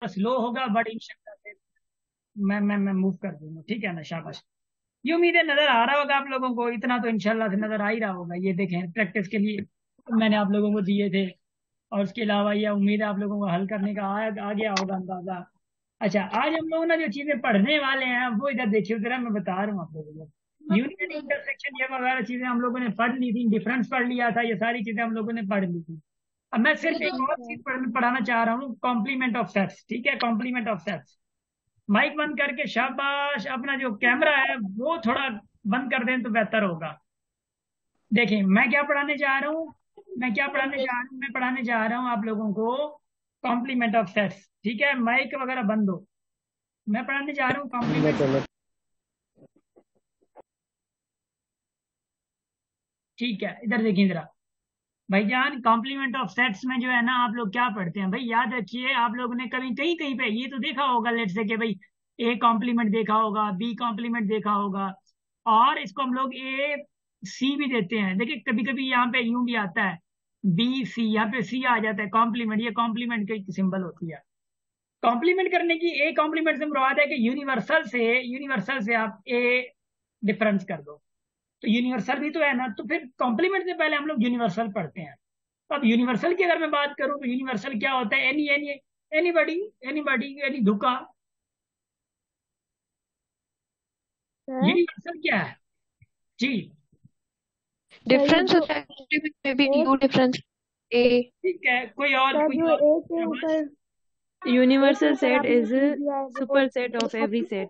Slow होगा but इंशाल्लाह से मैं मूव कर दूंगा, ठीक है ना, शाबाश। ये उम्मीद है नजर आ रहा होगा आप लोगों को, इतना तो इंशाल्लाह से नजर आ ही रहा होगा। ये देखें प्रैक्टिस के लिए मैंने आप लोगों को दिए थे, और उसके अलावा ये उम्मीद है आप लोगों को हल करने का आ गया होगा अंदाजा। अच्छा, आज हम लोग ना जो चीजें पढ़ने वाले हैं वो इधर देखिए, जरा मैं बता रहा हूँ आप लोगों को। यूनियन इंटरसेक्शन ये वगैरह चीजें हम लोगों ने पढ़ ली थी, डिफरेंस पढ़ लिया था, ये सारी चीजें हम लोगों ने पढ़ ली थी। अब मैं सिर्फ एक ठीक और है। चीज पढ़ाना चाह रहा हूँ, कॉम्प्लीमेंट ऑफ सेट्स, ठीक है, कॉम्प्लीमेंट ऑफ सेट्स। माइक बंद करके शाबाश, अपना जो कैमरा है वो थोड़ा बंद कर दें तो बेहतर होगा। देखिए मैं क्या पढ़ाने जा रहा हूँ, मैं पढ़ाने जा रहा हूँ आप लोगों को कॉम्प्लीमेंट ऑफ सेट्स, ठीक है, माइक वगैरह बंद हो। मैं पढ़ाने जा रहा हूँ कॉम्प्लीमेंट। चलो। ठीक है, इधर देखिए जरा भाईजान, कॉम्प्लीमेंट ऑफ सेट्स में जो है ना आप लोग क्या पढ़ते हैं भाई, याद रखिए आप लोगों ने कभी कहीं कहीं पे ये तो देखा होगा, लेट से कि भाई ए कॉम्प्लीमेंट देखा होगा, बी कॉम्प्लीमेंट देखा होगा, और इसको हम लोग ए सी भी देते हैं। देखिए कभी कभी यहाँ पे यूं भी आता है बी सी, यहाँ पे सी आ जाता है कॉम्प्लीमेंट, ये कॉम्प्लीमेंट की सिंबल होती है। कॉम्प्लीमेंट करने की, ए कॉम्प्लीमेंट से मुराद है कि यूनिवर्सल से आप ए डिफरेंस कर दो, तो यूनिवर्सल भी तो है ना, तो फिर कॉम्प्लीमेंट से पहले हम लोग यूनिवर्सल पढ़ते हैं। अब यूनिवर्सल की अगर मैं बात करूं तो यूनिवर्सल क्या होता है, एनी एनी एनीबडी, एनी धुका। सर यूनिवर्सल क्या है जी? ये डिफरेंस जो होता है मे बी एक, यू डिफरेंस ए। ठीक है, सर कोई जो और ए के शाबाश। ऊपर ए के Universal ऊपर set आपने is सी a दिया है वो superset of every set.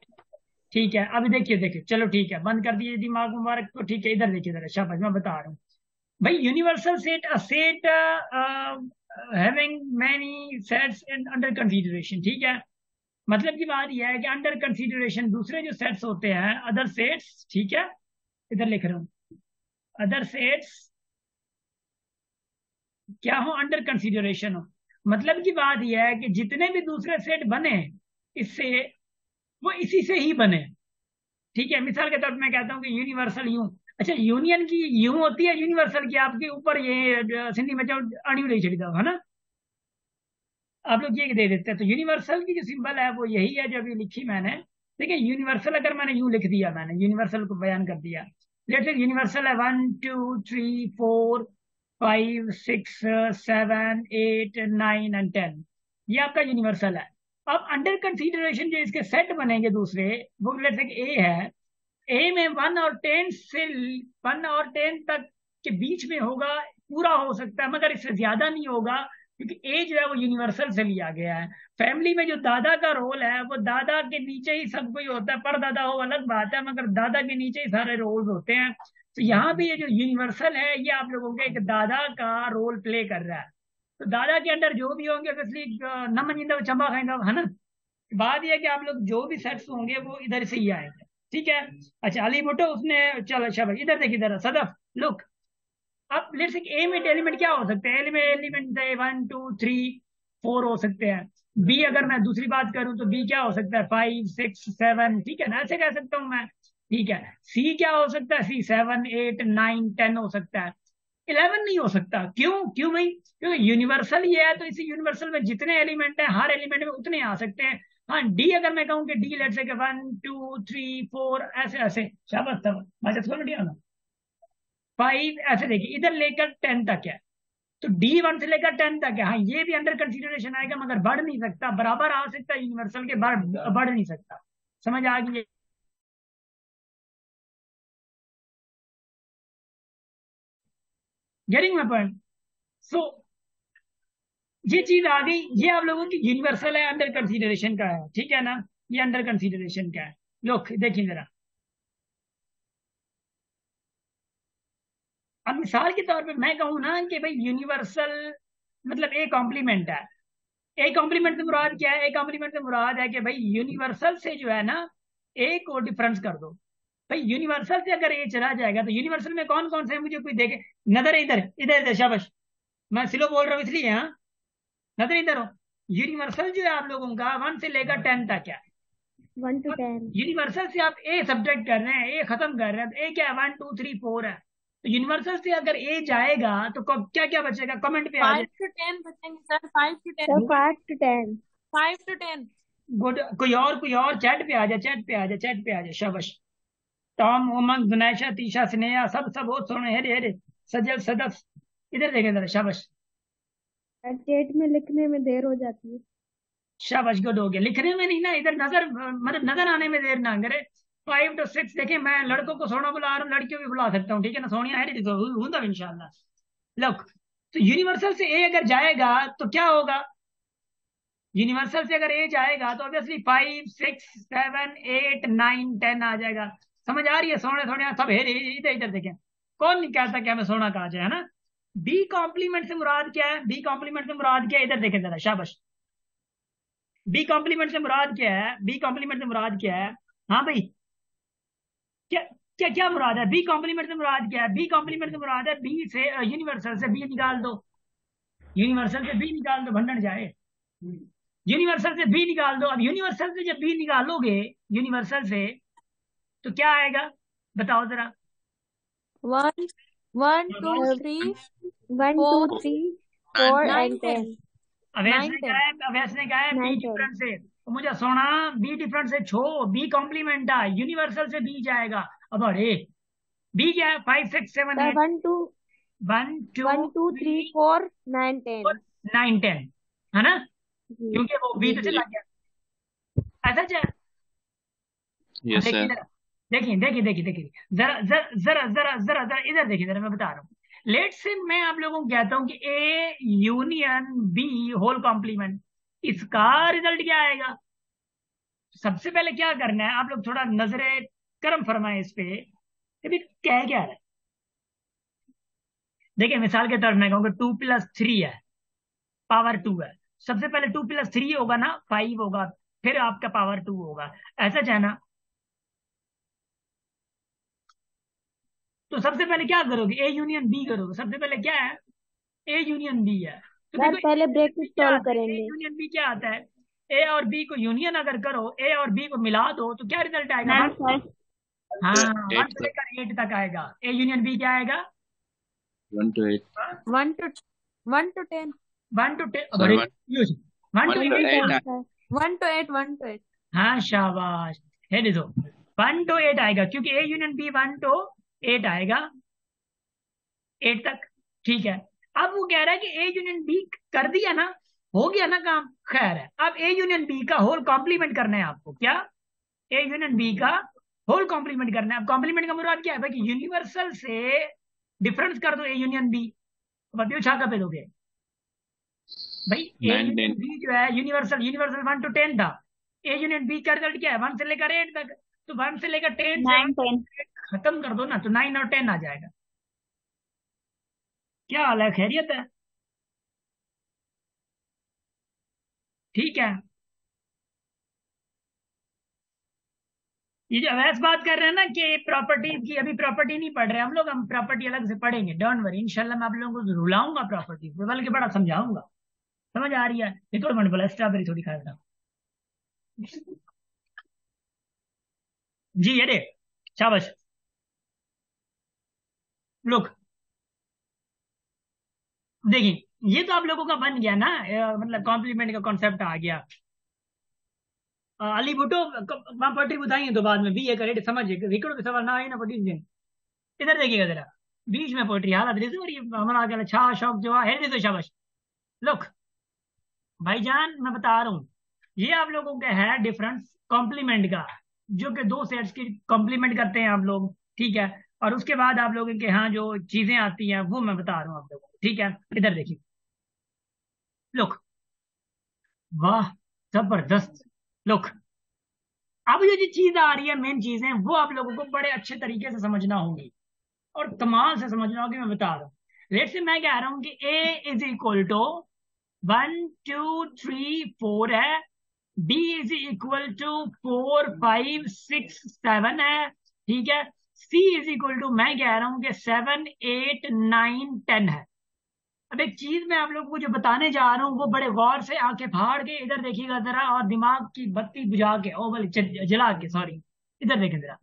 ठीक है, अभी देखिए देखिए, चलो ठीक है, बंद कर दिए दिमाग मुबारक को, ठीक है, इधर देखिए जरा शाबाश, मैं बता रहा हूँ भाई। Universal set, a set having many sets in under consideration, ठीक है। मतलब की बात यह है कि अंडर कंसीडरेशन दूसरे जो सेट्स होते हैं, अदर सेट्स, ठीक है, इधर लिख रहा हूँ, अदर सेट्स क्या हो, अंडर कंसीडरेशन हो। मतलब की बात यह है कि जितने भी दूसरे सेट बने इससे, वो इसी से ही बने, ठीक है। मिसाल के तौर पर मैं कहता हूँ कि यूनिवर्सल यूं, अच्छा यूनियन की यूं होती है, यूनिवर्सल की आपके ऊपर ये सिंधी में जो अणियो नहीं छिड़का है ना, आप लोग ये दे देते हैं। तो यूनिवर्सल की जो सिंबल है वो यही है जो अभी लिखी मैंने। देखिए यूनिवर्सल अगर मैंने यूं लिख दिया, मैंने यूनिवर्सल को बयान कर दिया, लेट्स से यूनिवर्सल है 1 2 3 4 5 6 7 8 9 एंड 10, ये आपका यूनिवर्सल है। अब अंडर कंसीडरेशन जो इसके सेट बनेंगे दूसरे, वो लेट्स से ए है, ए में 1 और 10 तक के बीच में होगा, पूरा हो सकता है मगर इससे ज्यादा नहीं होगा, क्योंकि ए जो है वो यूनिवर्सल से लिया गया है। फैमिली में जो दादा का रोल है वो दादा के नीचे ही सब कोई होता है, पर दादा हो अलग बात है, मगर दादा के नीचे ही सारे रोल्स होते हैं। तो यहाँ भी ये जो यूनिवर्सल है ये आप लोगों के एक दादा का रोल प्ले कर रहा है। तो दादा के अंदर जो भी होंगे ऑब्वियसली न मंजिंदा चंबा खाइंदा, है ना। बात यह है कि आप लोग जो भी सेट्स होंगे वो इधर से ही आएंगे, ठीक है। अच्छा अली भुट्टो उसने, चलो अच्छा भाई इधर देखिए जरा सदफ, लुक। अब लेट्स ए में एलिमेंट क्या हो सकते हैं, एलिमेंट 1 2 3 4 हो सकते हैं। बी अगर मैं दूसरी बात करूं तो बी क्या हो सकता है, 5 6 7, ठीक है ना, ऐसे कह सकता हूं मैं, ठीक है। सी क्या हो सकता है, सी 7 8 9 10 हो सकता है, 11 नहीं हो सकता। क्यों क्यों भाई, क्योंकि यूनिवर्सल ये है, तो इसी यूनिवर्सल में जितने एलिमेंट हैं हर एलिमेंट में उतने आ सकते हैं। हाँ डी अगर मैं कहूँ कि डी लेट से 1 2 3 4 ऐसे ऐसे, शाबाश तब मैं खोल दिया ना, 5 ऐसे देखिए, इधर लेकर 10 तक है, तो डी 1 से लेकर 10 तक है। हाँ ये भी अंडर कंसीडरेशन आएगा मगर बढ़ नहीं सकता, बराबर आ सकता है यूनिवर्सल के, बढ़ नहीं सकता। समझ आ गई? Getting my point? सो ये चीज आ गई, ये आप लोगों की यूनिवर्सल है, अंडर कंसीडरेशन का है, ठीक है ना, ये अंडर कंसीडरेशन का है। लोग देखिए जरा, अब मिसाल के तौर पे मैं कहूँ ना कि भाई यूनिवर्सल मतलब ए कॉम्प्लीमेंट है। ए कॉम्प्लीमेंट से मुराद क्या है, ए कॉम्प्लीमेंट से मुराद है कि भाई यूनिवर्सल से जो है ना ए को डिफरेंस कर दो। भाई यूनिवर्सल से अगर ए चला जाएगा तो यूनिवर्सल में कौन कौन से हैं मुझे कोई देखे, नजर इधर इधर इधर, शाबाश, मैं स्लो बोल रहा हूँ इसलिए, हाँ नजर इधर हो। यूनिवर्सल जो है आप लोगों का 1 से लेकर 10 तक है। 1 to 10। यूनिवर्सल से आप ए सब्ट्रैक्ट कर रहे हैं, ए खत्म कर रहे हैं, तो ए क्या है, 1 2 3 4 है। तो यूनिवर्सल से अगर ए जाएगा तो क्या क्या बचेगा, कमेंट पे आ जाए। 5 to 10 बचेंगे sir, 5 to 10। Sir 5 to 10। 5 to 10। Good. कोई और चैट पे आ जा, चैट पे आ जा। शाबाश। टॉम, उमंग, जुनैशा, तीशा, स्नेहा, सब सब बहुत सोने। हेरे हेरे, सजल, सदफ, इधर देखें जरा। शाबाश चैट में लिखने में देर हो जाती है। शाबाश, गुड हो गया। लिखने में नहीं ना, इधर नजर, मतलब नजर आने में देर ना करे। 5 to 6 देखें, मैं लड़कों को सोना बुला रहा हूँ, लड़कियों भी बुला सकता हूँ, ठीक है ना। सोनिया है तो हूँ तो इंशाल्लाह। लोग, तो यूनिवर्सल से ए अगर जाएगा तो क्या होगा? यूनिवर्सल से अगर ए जाएगा तो ऑब्वियसली 5, 6, 7, 8, 9, 10 आ जाएगा। समझ आ रही है? सोने थोड़े सब है इधर इधर देखें। कौन नहीं कहता कि हमें सोना कहा जाए, है ना। बी कॉम्प्लीमेंट से मुराद क्या है? बी कॉम्प्लीमेंट से मुराद क्या है? इधर देखें जरा। शाबाश। बी कॉम्प्लीमेंट से मुराद क्या है? बी कॉम्प्लीमेंट से मुराद क्या है? हाँ भाई, क्या क्या क्या मुराद है? बी कॉम्प्लीमेंट से मुराद क्या है? बी कॉम्प्लीमेंट से मुराद है बी से, यूनिवर्सल से बी निकाल दो। यूनिवर्सल से बी निकाल दो, भंडन जाए। यूनिवर्सल से बी निकाल दो। अब यूनिवर्सल से जब बी निकालोगे, यूनिवर्सल से, तो क्या आएगा? बताओ जरा। 1 1 2 Uh, 3 1, 2, 4 3, 4 9 and 10 10. अवैस 9 ने 10। कहा है, अवैस ने कहा है बी 9, 10. डिफरेंस से। तो मुझे सोना बी डिफरेंस से छो, बी कॉम्प्लीमेंट है, यूनिवर्सल से बी जाएगा। अब अरे, बी क्या है? 5, 6, 7, 8। 1, 2, 1, 2, 1, 2, 3, 3, 4, 9, 10. 9, 10, है ना। जी क्योंकि वो बी जी तो जी। चला गया। ऐसा क्या? अब यस देखिए सर। जरा, देखिए देखिए देखिए देखिए, जरा जरा जरा जरा जरा जरा इधर देखिए जरा, मैं बता रहा हूँ। लेट से मैं आप लोगों को कहता हूँ कि A union B whole complement, इसका रिजल्ट क्या आएगा? सबसे पहले क्या करना है, आप लोग थोड़ा नजरे करम फरमाए इस पे, अभी कह क्या रहा है। देखिए मिसाल के तौर पर मैं कहूँगा 2+3 है, पावर 2 है। सबसे पहले 2+3 होगा ना, 5 होगा, फिर आपका पावर 2 होगा। ऐसा चाहे ना। तो सबसे पहले क्या करोगे? ए यूनियन बी करोगे। सबसे पहले क्या है? ए यूनियन बी है। तो सर देखो ए पहले यूनियन बी ब्रैकेट क्या सॉल्व आता है? ए करेंगे। यूनियन बी क्या आता है? ए और बी को यूनियन अगर करो, ए और बी को मिला दो, तो क्या रिजल्ट आएगा? 9, 1। 5. हाँ, 1 8 से सर। लेकर 8 तक आएगा। ए यूनियन बी क्या आएगा? 1 to 8 1 to 1 to 10। 1 to 10। Sir. बड़े 1 1 to 1 to 1 to 8। 8 10, है। सर. 1 to 8 1 to 8। हाँ शाबाश, है देखो, 1 to 8 आएगा, क्योंकि ए यूनियन बी 1 to 8 आएगा, 8 तक। ठीक है। अब वो कह रहा है कि ए यूनियन बी कर दिया ना, हो गया ना काम, खैर है। अब ए यूनियन बी का होल कॉम्प्लीमेंट करना है आपको। क्या? ए यूनियन बी का होल कॉम्प्लीमेंट करना है। अब कॉम्प्लीमेंट का मुराद क्या है भाई? कि यूनिवर्सल से डिफरेंस कर दो ए यूनियन बी। बताओ छाका पे दोगे भाई? ए 9 यूनियन 10 बी जो है, यूनिवर्सल यूनिवर्सल 1 to 10 था। ए यूनियन बी का रिजल्ट क्या है? 1 से लेकर 8 तक। तो 1 से लेकर 10 से 9, 10. खत्म कर दो ना, तो 9 और 10 आ जाएगा। क्या हाल है? खैरियत है? ठीक है। ये जो अवैस बात कर रहे हैं ना कि प्रॉपर्टी की, अभी प्रॉपर्टी नहीं पढ़ रहे हम लोग, हम प्रॉपर्टी अलग से पढ़ेंगे। डोंट वरी, इंशाल्लाह मैं आप लोगों को रुलाऊंगा प्रॉपर्टी पे, बल्कि बड़ा समझाऊंगा। समझ आ रही है? ये थोड़ा मन बोला स्ट्रॉबेरी थोड़ी खा रहा। जी ये दे, शाबाश। लुक, देखिए ये तो आप लोगों का बन गया ना, मतलब कॉम्प्लीमेंट का कॉन्सेप्ट आ गया। अली भुट्टो प्रॉपर्टी बताइए तो बाद में भी ये करे समझ, रिकॉर्ड के सवाल ना आई ना पटी दिन। इधर देखिएगा जरा, बीच में पोइट्री हालत रही और ये हमारा आगे छा शौक जो है दे दो। शाबाश। लुक भाईजान, मैं बता रहा हूँ, ये आप लोगों का है डिफरेंस कॉम्प्लीमेंट का, जो कि दो सेट्स की कॉम्प्लीमेंट करते हैं आप लोग। ठीक है। और उसके बाद आप लोगों के यहाँ जो चीजें आती हैं वो मैं बता रहा हूँ आप लोगों को। ठीक है, इधर देखिए। लुक, वाह, जबरदस्त। लुक, अब ये जो चीज आ रही है, मेन चीजें, वो आप लोगों को बड़े अच्छे तरीके से समझना होंगी और कमाल से समझना होगी। मैं बता रहा हूँ, लेट से मैं कह रहा हूँ कि ए इज इक्वल टू 1 2 3 4 है, बी इज इक्वल टू 4 5 6 7 है। ठीक है। सी इज इक्वल टू, मैं कह रहा हूं कि 7 8 9 10 है। अब एक चीज मैं आप लोगों को जो बताने जा रहा हूँ, वो बड़े गौर से आंखें फाड़ के इधर देखिएगा जरा, और दिमाग की बत्ती बुझा के, ओ बोले जला के, सॉरी, इधर देखें जरा।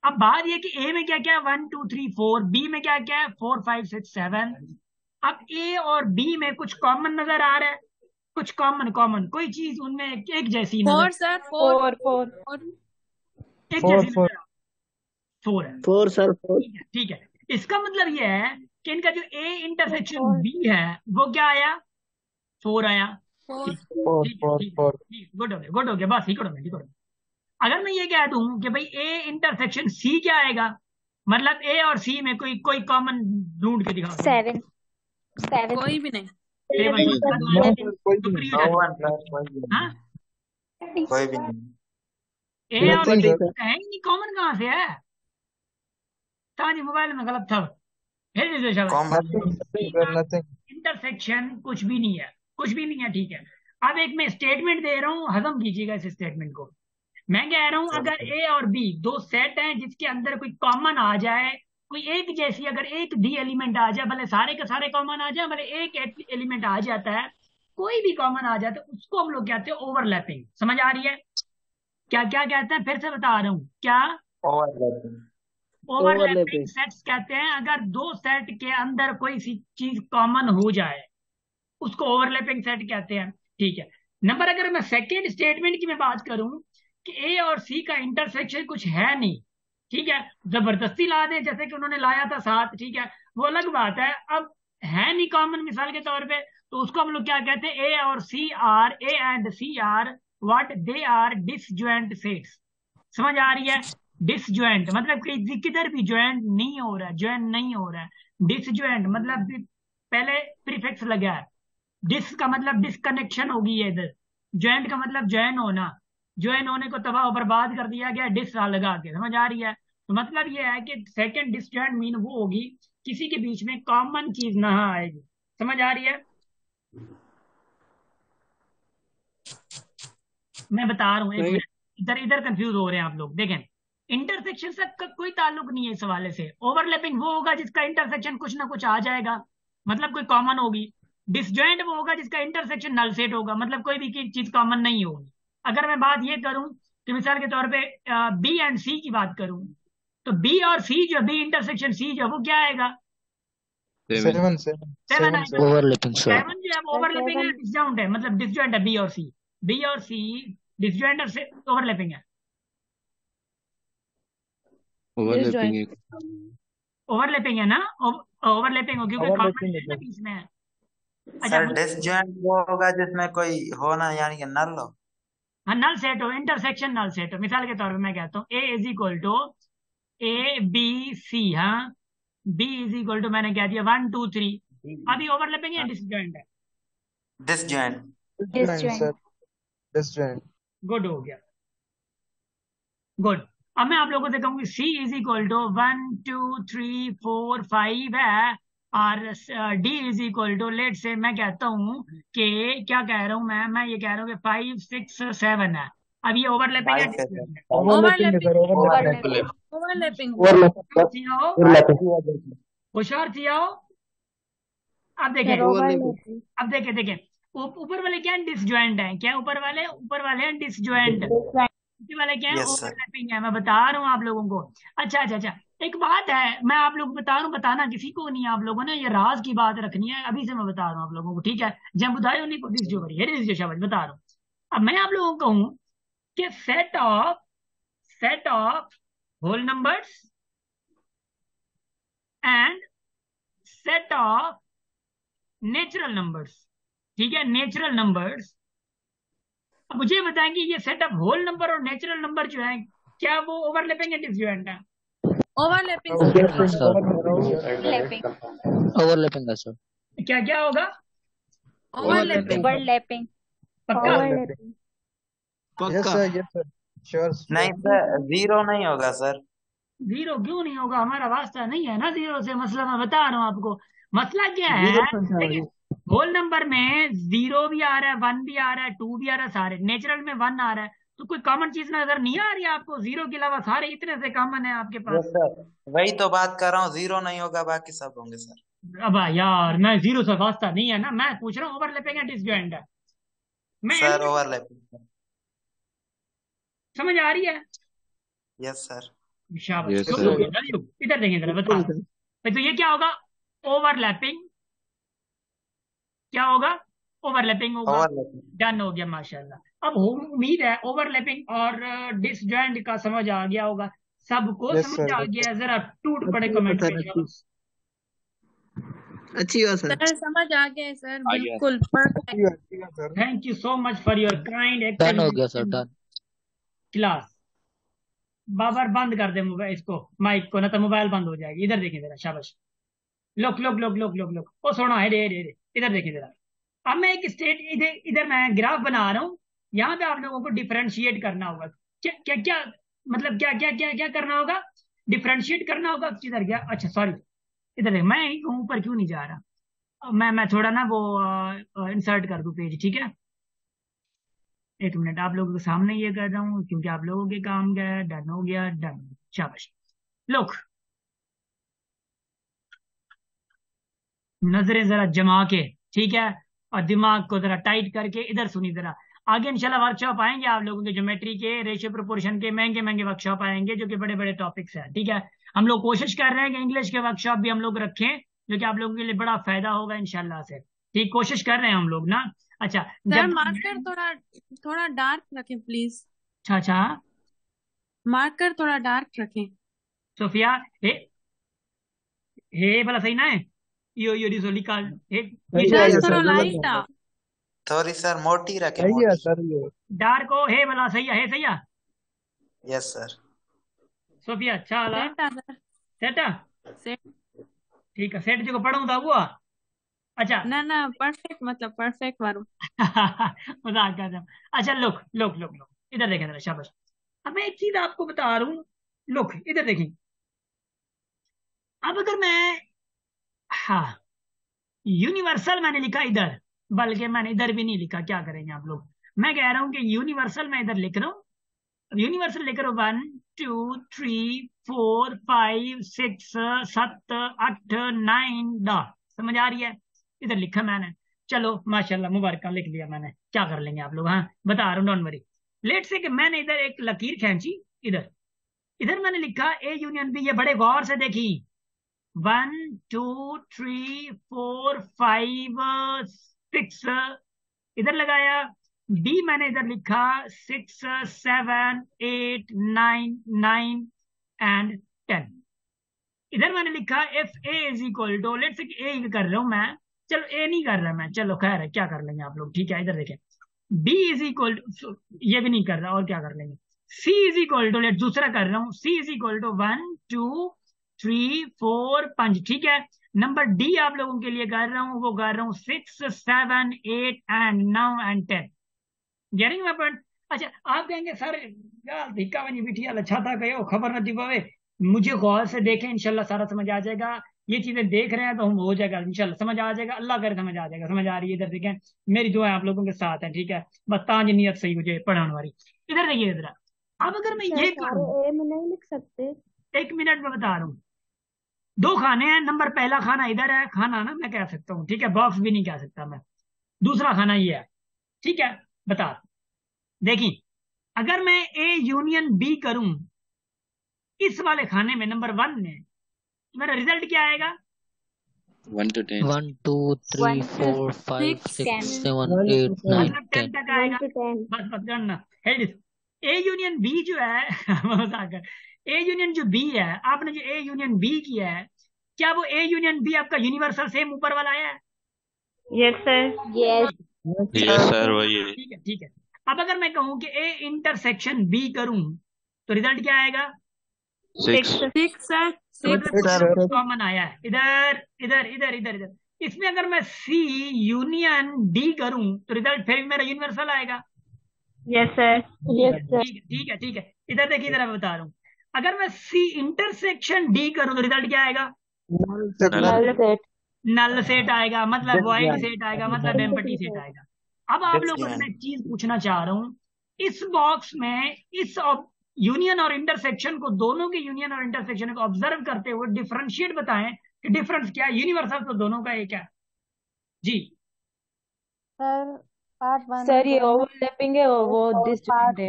अब बात ये कि ए में क्या क्या है? 1 2 3 4। बी में क्या क्या है? 4 5 6 7। अब ए और बी में कुछ कॉमन नजर आ रहा है। कुछ कॉमन कॉमन कोई चीज उनमें एक जैसी नजर, 4 सर, 4 4 एक 4 जैसी नजर, 4 है। 4 सर 4 ठीक है ठीक है। इसका मतलब ये है कि इनका जो ए इंटरसेक्शन 4 बी है वो क्या आया, 4 आया। 4 ठीक 4 ठीक है 4 ठीक है 4 ठीक, गुड हो गया गुड हो गया, बस ठीक हो गया ठीक हो गया। अगर मैं ये कह दूं कि भाई ए इंटरसेक्शन सी क्या आएगा, मतलब ए और सी में कोई कोई कॉमन ढूंढ के दिखा दो। 7 7 कोई भी नहीं। 7 7 तो नो सर कोई भी फ्री नहीं, हो नो वन जाता सर, कोई भी है। हाँ, नहीं, कोई भी नहीं। ए और नथिंग सी सर। है ही नहीं, कॉमन कहाँ से है। जी मोबाइल में गलत था, फिर से शाबाश। कॉमन नथिंग सी नथिंग का सर नथिंग। इंटरसेक्शन कुछ भी नहीं है, कुछ भी नहीं है, ठीक है। अब एक मैं स्टेटमेंट दे रहा हूं, हजम कीजिएगा इस स्टेटमेंट को। मैं कह रहा हूं अगर सर, ए और बी दो सेट हैं जिसके अंदर कोई कॉमन आ जाए, कोई एक जैसी अगर एक डी एलिमेंट आ जाए, भले सारे के सारे कॉमन आ जाए, भले एक एलिमेंट आ जाता है, कोई भी कॉमन आ जाता है, उसको हम लोग कहते हैं ओवरलैपिंग। समझ आ रही है क्या क्या कहते हैं, फिर से बता रहा हूं क्या, ओवरलैपिंग। Overlapping overlapping. सेट्स कहते हैं अगर दो सेट के अंदर कोई सी चीज कॉमन हो जाए, उसको ओवरलैपिंग सेट कहते हैं। ठीक है। नंबर अगर मैं सेकेंड स्टेटमेंट की मैं बात करूं कि ए और सी का इंटरसेक्शन कुछ है नहीं, ठीक है, जबरदस्ती ला दे जैसे कि उन्होंने लाया था 7, ठीक है, वो अलग बात है। अब है नहीं कॉमन मिसाल के तौर पे, तो उसको हम लोग क्या कहते हैं, ए और C are, A and C are what, they are disjoint sets. समझ आ रही है। डिसजॉइंट मतलब कि किधर भी ज्वाइंट नहीं हो रहा है, ज्वाइन नहीं हो रहा है। डिसजॉइंट मतलब पहले प्रीफिक्स लगा है, डिस का मतलब डिसकनेक्शन होगी है इधर, ज्वाइंट का मतलब ज्वाइन होना, ज्वाइन होने को तबाह बर्बाद कर दिया गया डिस लगा के। समझ आ रही है। तो मतलब ये है कि सेकंड डिसजॉइंट मीन वो होगी किसी के बीच में कॉमन चीज ना आएगी। समझ आ रही है। मैं बता रहा हूँ, एक मिनट, इधर इधर कंफ्यूज हो रहे हैं आप लोग। देखें, इंटरसेक्शन से कोई ताल्लुक नहीं है इस हवाले से। ओवरलैपिंग वो होगा जिसका इंटरसेक्शन कुछ ना कुछ आ जाएगा, मतलब कोई कॉमन होगी। डिसजॉइंट वो होगा जिसका इंटरसेक्शन नल सेट होगा, मतलब कोई भी चीज कॉमन नहीं होगी। अगर मैं बात ये करूं कि मिसाल के तौर पे बी एंड सी की बात करूं, तो बी और सी जो, बी इंटरसेक्शन सी जो, वो क्या आएगा, 7 7 7 7 7 आएगा। Overlapping sir. 7 जो है वो ओवरलैपिंग है, 7 डिसजॉइंट है, मतलब डिसजॉइंट है बी और सी, बी और सी डिसजॉइंट और ओवरलैपिंग है। ओवरलैपिंग एक ओवरलैपिंग है ना, ओवरलैपिंग हो क्योंकि कॉमन ओवरलैपिंग है है ना सर। बीच में। अच्छा सर मुझे, डिसजॉइंट वो होगा जिसमें कोई हो ना, यानी कि नल हो। हाँ नल सेट हो, इंटरसेक्शन नल सेट हो। मिसाल के तौर पे मैं कहता हूँ A is equal to A B C, हाँ, बी इज इक्वल टू मैंने कह दिया 1 2 3, अभी ओवरलैपिंग है डिसजॉइंट है। Disjoint. Disjoint sir disjoint. Good हो गया, गुड। अब मैं आप लोगों से कहूंगी सी इज इक्वल टू 1 2 3 4 5 है, और D is equal to, let से मैं कहता हूं कि, क्या कह रहा हूं मैं ये कह रहा हूँ कि 5 6 7 है। अब ये ओवरलैपिंग है 5 है सर, डिसजॉइंट है। ओवरलैपिंग है sir overlapping, overlapping. Overlapping. Overlapping थी आओ, सर। होशियार थी आओ। अब देखें, सर ओवरलैपिंग अब देखें देखें, ऊपर वाले क्या डिसजॉइंट है, क्या ऊपर वाले हैं डिसजॉइंट, नीचे वाले क्या है यस सर। ओवरलैपिंग है। मैं बता रहा हूँ आप लोगों को। अच्छा अच्छा अच्छा, एक बात है, मैं आप लोगों को बता रहा हूँ, बताना किसी को नहीं है, आप लोगों ने ये राज की बात रखनी है, अभी से मैं बता रहा हूँ आप लोगों को, ठीक है। जब बुधाई नहीं को दिस जो करी है, दिस जो शाबाश, बता रहा हूँ। अब मैं आप लोगों को कहूँ कि set of whole numbers and set of natural numbers, ठीक है, नेचुरल नंबर्स। अब मुझे बताएं कि ये सेट ऑफ होल नंबर और नेचुरल नंबर जो है, क्या वो ओवरलैपिंग है डिसजॉइंट है। Overlapping sir. ओवरलैपिंग ओवरलैपिंग है सर। क्या क्या होगा, ओवरलैपिंग। ओवरलैपिंग पक्का। ओवरलैपिंग यस पक्का। Sir yes sir sure. नहीं सर, जीरो नहीं होगा सर। जीरो क्यों नहीं होगा, हमारा वास्ता नहीं है ना जीरो से, मसला मैं बता रहा हूँ आपको। मसला क्या जीरो है, सर देखिए, होल नंबर में जीरो भी आ रहा है, 1 भी आ रहा है, 2 भी आ रहा है, सारे नेचुरल में 1 आ रहा है, तो कोई कॉमन चीज नजर नहीं आ रही है आपको, जीरो के अलावा सारे इतने से कॉमन है आपके यस पास। सर, वही तो बात कर रहा हूँ, जीरो नहीं होगा, बाकी सब होंगे सर। अब यार मैं जीरो से वास्ता नहीं है ना, मैं पूछ रहा हूँ ओवरलैपिंग है डिसजॉइंट है, मैं सर एलिमेंट, ओवरलैपिंग। समझ आ रही है। Yes sir. शाबाश, यस यस गुड हो सर। सर। गया, very good। इधर देखें जरा, बता रहा हूँ। भाई तो ये क्या होगा, ओवरलैपिंग, क्या होगा, ओवरलैपिंग होगा। ओवरलैपिंग। डन हो गया माशाल्लाह। अब उम्मीद है ओवरलैपिंग और डिसजॉइंट का समझ आ गया होगा, सबको यस समझ सर। आ गया है? जरा टूट पड़े अच्छी कमेंट बात में सर, चलो। अच्छी बात सर। सर समझ आ गया है सर, आ गया। बिल्कुल परफेक्ट। अच्छी बात sir. Thank you so much for your kind done हो गया sir, explanation done. Class. Babar बंद कर दे मोबाइल, इसको माइक को, ना तो मोबाइल बंद हो जाएगी। इधर देखिए जरा, शाबाश। लोक लोक लोक लोक लोक लोक, ओ सोना है रे रे रे, इधर देखिए जरा। अब मैं एक स्टेट, इधर इधर मैं ग्राफ बना रहा हूँ, यहाँ पे आप लोगों को डिफरेंशिएट करना होगा। क्या क्या क्या, मतलब क्या क्या क्या क्या करना होगा? डिफरेंशिएट करना होगा। किधर गया? अच्छा सॉरी, इधर देख, मैं यहीं हूँ, ऊपर क्यों नहीं जा रहा? मैं थोड़ा ना वो इंसर्ट कर दूं पेज, ठीक है? एक मिनट, आप लोगों के सामने ये कर रहा हूँ क्योंकि आप लोगों के काम गया। डन हो गया, डन, शाबाश। लोग नजरें जरा जमा के, ठीक है, और दिमाग को जरा टाइट करके इधर सुनी जरा। आगे इंशाल्लाह वर्कशॉप आएंगे आप लोगों के, ज्योमेट्री के, रेशियो प्रोपोर्शन के महंगे महंगे वर्कशॉप आएंगे जो कि बड़े बड़े टॉपिक्स हैं, ठीक है? हम लोग कोशिश कर रहे हैं कि इंग्लिश के वर्कशॉप भी हम लोग रखें, जो कि आप लोगों के लिए बड़ा फायदा होगा इंशाल्लाह से। ठीक, कोशिश कर रहे हैं हम लोग ना। अच्छा सर जब मार्कर थोड़ा थोड़ा डार्क रखें प्लीज। अच्छा अच्छा, मार्कर थोड़ा डार्क रखें। सोफिया, हे भला सही ना है? यो रिजोलिका हे, सही ये है सर सर, थोड़ा गलत लाइट है। आ। सॉरी सर, मोटी रखे, सही है मोटी। सर ये। डार्क हो, हे भला सही है, हे सही है। Yes sir. सोफिया अच्छा वाला सेट आ सर, सेट है, सेट। ठीक है। सेट जो पढ़ूं था हुआ। अच्छा ना ना परफेक्ट, मतलब परफेक्ट वारो। मजाक कर रहा हूँ। अच्छा लुक लुक लुक लुक, इधर देखें जरा, शाबाश। अब मैं एक चीज आपको बता रहा हूँ, लुक इधर देखें। अब अगर मैं, हाँ, यूनिवर्सल मैंने लिखा इधर, बल्कि मैंने इधर भी नहीं लिखा, क्या करेंगे आप लोग? मैं कह रहा हूं कि यूनिवर्सल मैं इधर लिख रहा हूँ। अब यूनिवर्सल लिख रहा हूँ, 1 2 3 4 5 6 7 8 9 समझ आ रही है? इधर लिखा मैंने। चलो माशाल्लाह, मुबारक, लिख लिया मैंने। क्या कर लेंगे आप लोग? हाँ बता रहा हूँ, डोंट वरी। लेट से कि मैंने इधर एक लकीर खींची, इधर इधर मैंने लिखा ए यूनियन बी। ये बड़े गौर से देखी, 1 2 3 4 5 6 इधर लगाया। डी मैंने इधर लिखा 6 7 8 9 एंड 10। इधर मैंने लिखा F A is equal to, let से ए कर रहा हूं मैं, चलो ए नहीं कर रहा मैं, चलो खैर है, क्या कर लेंगे आप लोग, ठीक है? इधर देखें, बी इज इक्वल टू, ये भी नहीं कर रहा, और क्या कर लेंगे? सी इज इक्वल टू, लेट दूसरा कर रहा हूं, सी इज इक्वल टू 1 2 3 4 5, ठीक है? नंबर डी आप लोगों के लिए कर रहा हूं, वो कर रहा हूं 6 7 8 and 9 and 10। Getting my point? अच्छा आप कहेंगे सर यार धिक्का बनी बिठी अच्छा था, कहो खबर न थी पावे। मुझे गौर से देखें, इंशाल्लाह सारा समझ आ जाएगा। ये चीजें देख रहे हैं तो हम हो जाएगा इंशाल्लाह, समझ आ जाएगा, अल्लाह करे समझ आ जाएगा। समझ आ रही है? इधर देखें, मेरी दुआ आप लोगों के साथ है, ठीक है? बस ताज नीयत सही मुझे पढ़ाने वाली। इधर देखिए इधर, अब अगर मैं सर ये सारे करूं, ए में नहीं लिख सकते? एक मिनट में बता रहा हूं। दो खाने हैं, नंबर पहला खाना इधर है, खाना ना मैं कह सकता हूँ, ठीक है? बॉक्स भी नहीं कह सकता मैं। दूसरा खाना ये है, ठीक है? बता, देखिए, अगर मैं ए यूनियन बी करूं इस वाले खाने में, नंबर 1 में, तो मेरा रिजल्ट क्या आएगा? 1 to 10. 1 2 3 4 5 6 7 8 9 मतलब 10 10. तक 1 आएगा। to 10। बस करना है। ए यूनियन बी जो है ए यूनियन जो बी है, आपने जो ए यूनियन बी किया है, क्या वो ए यूनियन बी आपका यूनिवर्सल सेम ऊपर वाला आया है? Yes sir. Yes. Yes sir, वही है। ठीक है ठीक है। अब अगर मैं कहूं कि ए इंटरसेक्शन बी करूं तो रिजल्ट क्या आएगा? 6. 6 सर, तो 6 मतलब कॉमन आया है इधर इधर इधर इधर इधर। इसमें अगर मैं सी यूनियन डी करूं तो रिजल्ट फिर भी मेरा यूनिवर्सल आएगा। Yes sir. Yes sir. ठीक है ठीक है ठीक है। इधर देखिए, इधर मैं बता रहा हूं, अगर मैं सी इंटरसेक्शन डी करूं तो रिजल्ट क्या आएगा? Null set. नल सेट आएगा, मतलब वाइड सेट आएगा, मतलब एम्प्टी सेट आएगा। अब आप लोगों से Disjoint। मैं एक चीज पूछना चाह रहा हूं, इस बॉक्स में इस यूनियन और इंटरसेक्शन को, दोनों के यूनियन और इंटरसेक्शन को ऑब्जर्व करते हुए डिफरेंशिएट बताएं कि डिफरेंस क्या है। यूनिवर्सल तो दोनों का एक है जी। सर सर ये ओवरलैपिंग है, वो डिसजॉइंट है।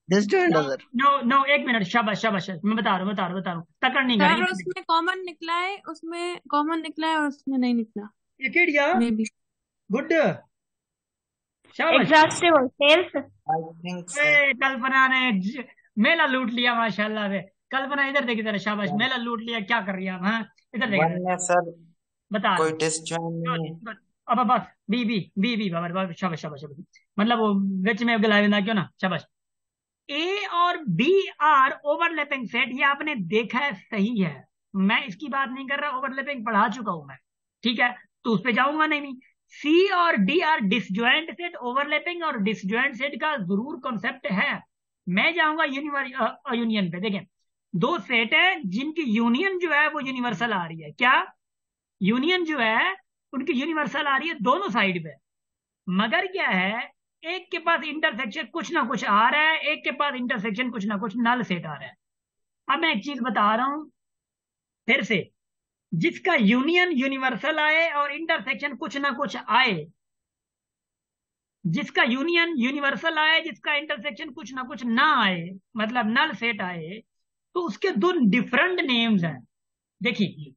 डिसजॉइंट है सर। नो नो, एक मिनट, शाबाश शाबाश, मैं बता रहा हूँ तकड़ नहीं सर करेंगे। उसमें कॉमन निकला है, उसमें कॉमन निकला है और उसमें नहीं निकला ये केड़िया मे बी। गुड, शाबाश। एग्जॉस्टिव और सेल्स। I think sir. कल्पना ने मेला लूट लिया माशाल्लाह से। कल्पना इधर देखी जरा, शाबाश, मेला लूट लिया। क्या कर रही है आप? हाँ, इधर वन देखिए, में सर बता कोई रहा डिसजॉइंट नहीं है। हूँ। अब बस B B B B Babar Babar, शाबाश शाबाश शाबाश। मतलब वो विच में गला ना क्यों ना, शाबाश। ए और बी आर ओवरलैपिंग सेट, ये आपने देखा है, सही है। मैं इसकी बात नहीं कर रहा, ओवरलैपिंग पढ़ा चुका हूं मैं, ठीक है, तो उस पे जाऊंगा नहीं। सी और D R disjoint set. Overlapping और डिसजॉइंट सेट का जरूर कॉन्सेप्ट है। मैं जाऊंगा यूनियन पे। देखें, दो सेट है जिनकी यूनियन जो है वो यूनिवर्सल आ रही है। क्या यूनियन जो है उनकी यूनिवर्सल आ रही है दोनों साइड पे, मगर क्या है, एक के पास इंटरसेक्शन कुछ ना कुछ आ रहा है, एक के पास इंटरसेक्शन कुछ ना कुछ नल सेट आ रहा है। अब मैं एक चीज बता रहा हूं फिर से, जिसका यूनियन यूनिवर्सल आए और इंटरसेक्शन कुछ ना कुछ आए, जिसका यूनियन यूनिवर्सल आए, जिसका इंटरसेक्शन कुछ ना कुछ ना आए, मतलब नल सेट आए, तो उसके दो डिफरेंट नेम्स हैं। देखिए,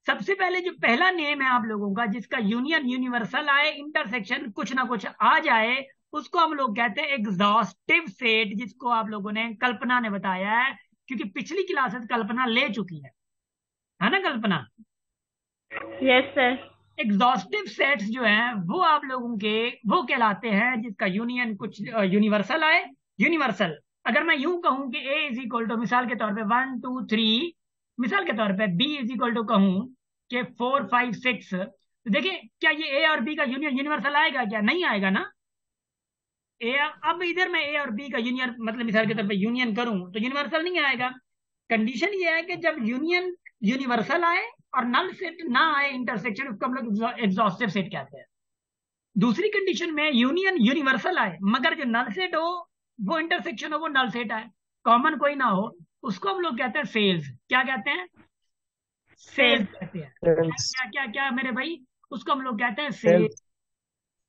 सबसे पहले जो पहला नेम है आप लोगों का, जिसका यूनियन यूनिवर्सल आए, इंटरसेक्शन कुछ ना कुछ आ जाए, उसको हम लोग कहते हैं एग्जॉस्टिव सेट, जिसको आप लोगों ने, कल्पना ने बताया है, क्योंकि पिछली क्लासेस कल्पना ले चुकी है ना Kalpana? Yes sir. Exhaustive sets जो हैं वो आप लोगों के वो कहलाते हैं जिसका यूनियन कुछ यूनिवर्सल आए। यूनिवर्सल, अगर मैं यूं कहूं कि ए इज इक्वल टू, मिसाल के तौर पे 1 2 3, मिसाल के तौर पे बी इज इक्वल टू कहूं कि 4 5 6, तो देखिए क्या ये ए और बी का यूनियन यूनिवर्सल आएगा? क्या नहीं आएगा ना? ए, अब इधर मैं ए और बी का यूनियन, मतलब मिसाल के तौर पे यूनियन करूं तो यूनिवर्सल नहीं आएगा। कंडीशन ये है कि जब यूनियन यूनिवर्सल आए और नल सेट ना आए इंटरसेक्शन, उसको हम लोग एग्जॉस्टिव सेट कहते हैं। दूसरी कंडीशन में यूनियन यूनिवर्सल आए मगर जो नल सेट हो, वो इंटरसेक्शन हो, वो नल सेट आए, कॉमन कोई ना हो, उसको हम लोग कहते हैं सेल्स। क्या कहते हैं? सेल्स कहते हैं। सेल्स क्या क्या क्या मेरे भाई, उसको हम लोग कहते हैं सेल्स,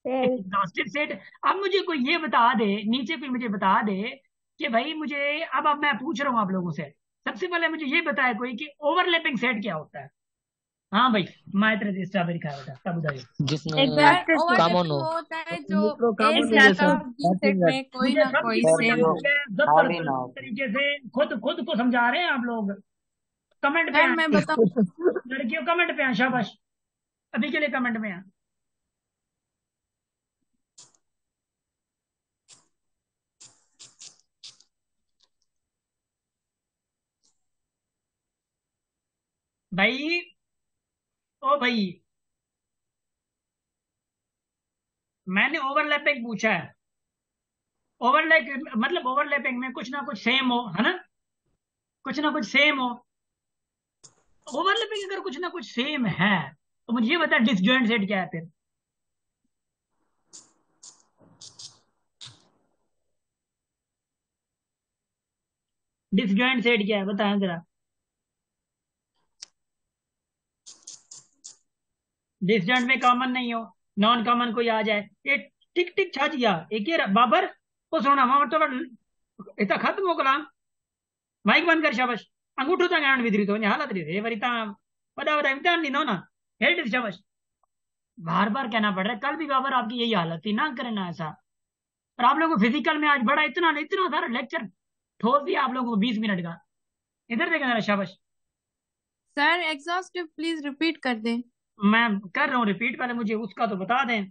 सेल्स एग्जॉस्टिव सेट। अब मुझे कोई ये बता दे, नीचे कोई मुझे बता दे कि भाई मुझे, अब मैं पूछ रहा हूँ आप लोगों से, सबसे पहले मुझे ये बताया कोई कि ओवरलैपिंग सेट क्या होता है? हाँ भाई, माइत्र स्ट्रॉबेरी खाया बेटा, तब बताइए। जिसमें एग्जॉस्टिव कॉमन सेट हो। वो होता है ये जो तो ए कॉमन है सेट जैसे और बी सेट में कोई मुझे ना सब कोई चीजें सर पता सेम जो हो। है, खाली ना जबरदस्त हो। तरीके से खुद खुद को समझा रहे हैं आप लोग। कमेंट पे सर आए, मैं बताऊं? लड़कियों कमेंट पे आए, शाबाश, अभी के लिए कमेंट में आए। भाई, ओ भाई, मैंने ओवरलैपिंग पूछा है। ओवरलैप मतलब ओवरलैपिंग में कुछ ना कुछ सेम हो, है ना, कुछ ना कुछ सेम हो। ओवरलैपिंग अगर कुछ ना कुछ सेम है तो मुझे ये बता, डिसजॉइंट सेट क्या है फिर? डिसजॉइंट सेट क्या है बताएं जरा। डिसजॉइंट में कॉमन नहीं हो, नॉन कॉमन कोई आ जाए, ये टिक टिक छा जिया एक ही बाबर को सोना वहां तो इतना खत्म हो कलाम। माइक बंद कर, शाबाश। अंगूठो तक आण विधरी तो हालत रही वरिता बड़ा बड़ा इम्तिहान नहीं दो ना, हेड शाबाश। बार बार कहना पड़ रहा है, कल भी बाबर आपकी यही हालत थी, ना करे ना ऐसा। और आप लोगों को फिजिकल में आज बड़ा इतना इतना सारा लेक्चर ठोक दिया आप लोगों को 20 मिनट का। इधर देखें जरा, शाबाश। सर एग्जॉस्टिव प्लीज रिपीट कर दें। मैं कर रहा हूँ रिपीट, पहले मुझे उसका तो बता दें,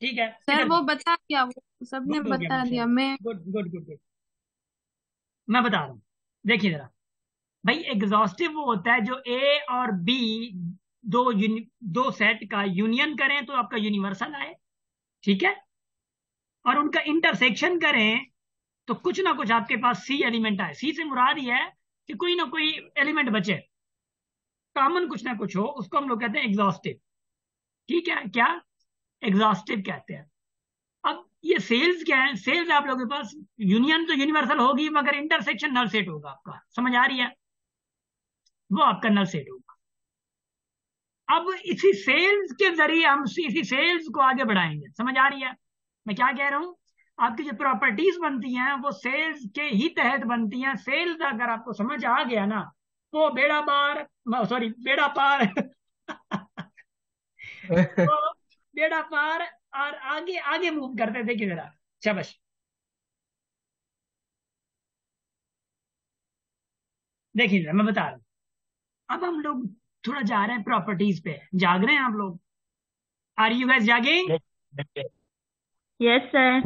ठीक है? सर इधर वो बता दिया, वो सबने गुड हो गया बता दिया। माशाल्लाह, मैं गुड गुड गुड गुड। मैं बता रहा हूँ, देखिए जरा भाई, एग्जॉस्टिव वो होता है जो ए और बी दो सेट का यूनियन करें तो आपका यूनिवर्सल आए, ठीक है, और उनका इंटरसेक्शन करें तो कुछ ना कुछ आपके पास सी एलिमेंट आए। सी से मुराद ये है कि कोई ना कोई एलिमेंट बचे, कॉमन कुछ ना कुछ हो, उसको हम लोग कहते हैं एग्जॉस्टिव, ठीक है? क्या एग्जॉस्टिव कहते हैं। अब ये सेल्स क्या है? सेल्स आप लोगों के पास यूनियन तो यूनिवर्सल होगी मगर इंटरसेक्शन नल सेट होगा आपका, समझ आ रही है? वो आपका नल सेट होगा। अब इसी सेल्स के जरिए हम इसी सेल्स को आगे बढ़ाएंगे, समझ आ रही है मैं क्या कह रहा हूं? आपकी जो प्रॉपर्टीज बनती हैं वो सेल्स के ही तहत बनती हैं। सेल्स अगर आपको समझ आ गया ना तो बेड़ा पार, सॉरी बेड़ा पार तो बेड़ा पार, और आगे आगे मूव करते थे कि जरा शाबाश। देखिए जरा मैं बता रहा हूँ, अब हम लोग थोड़ा जा रहे हैं प्रॉपर्टीज पे। जाग रहे हैं आप लोग? Are you guys jogging? Yes sir.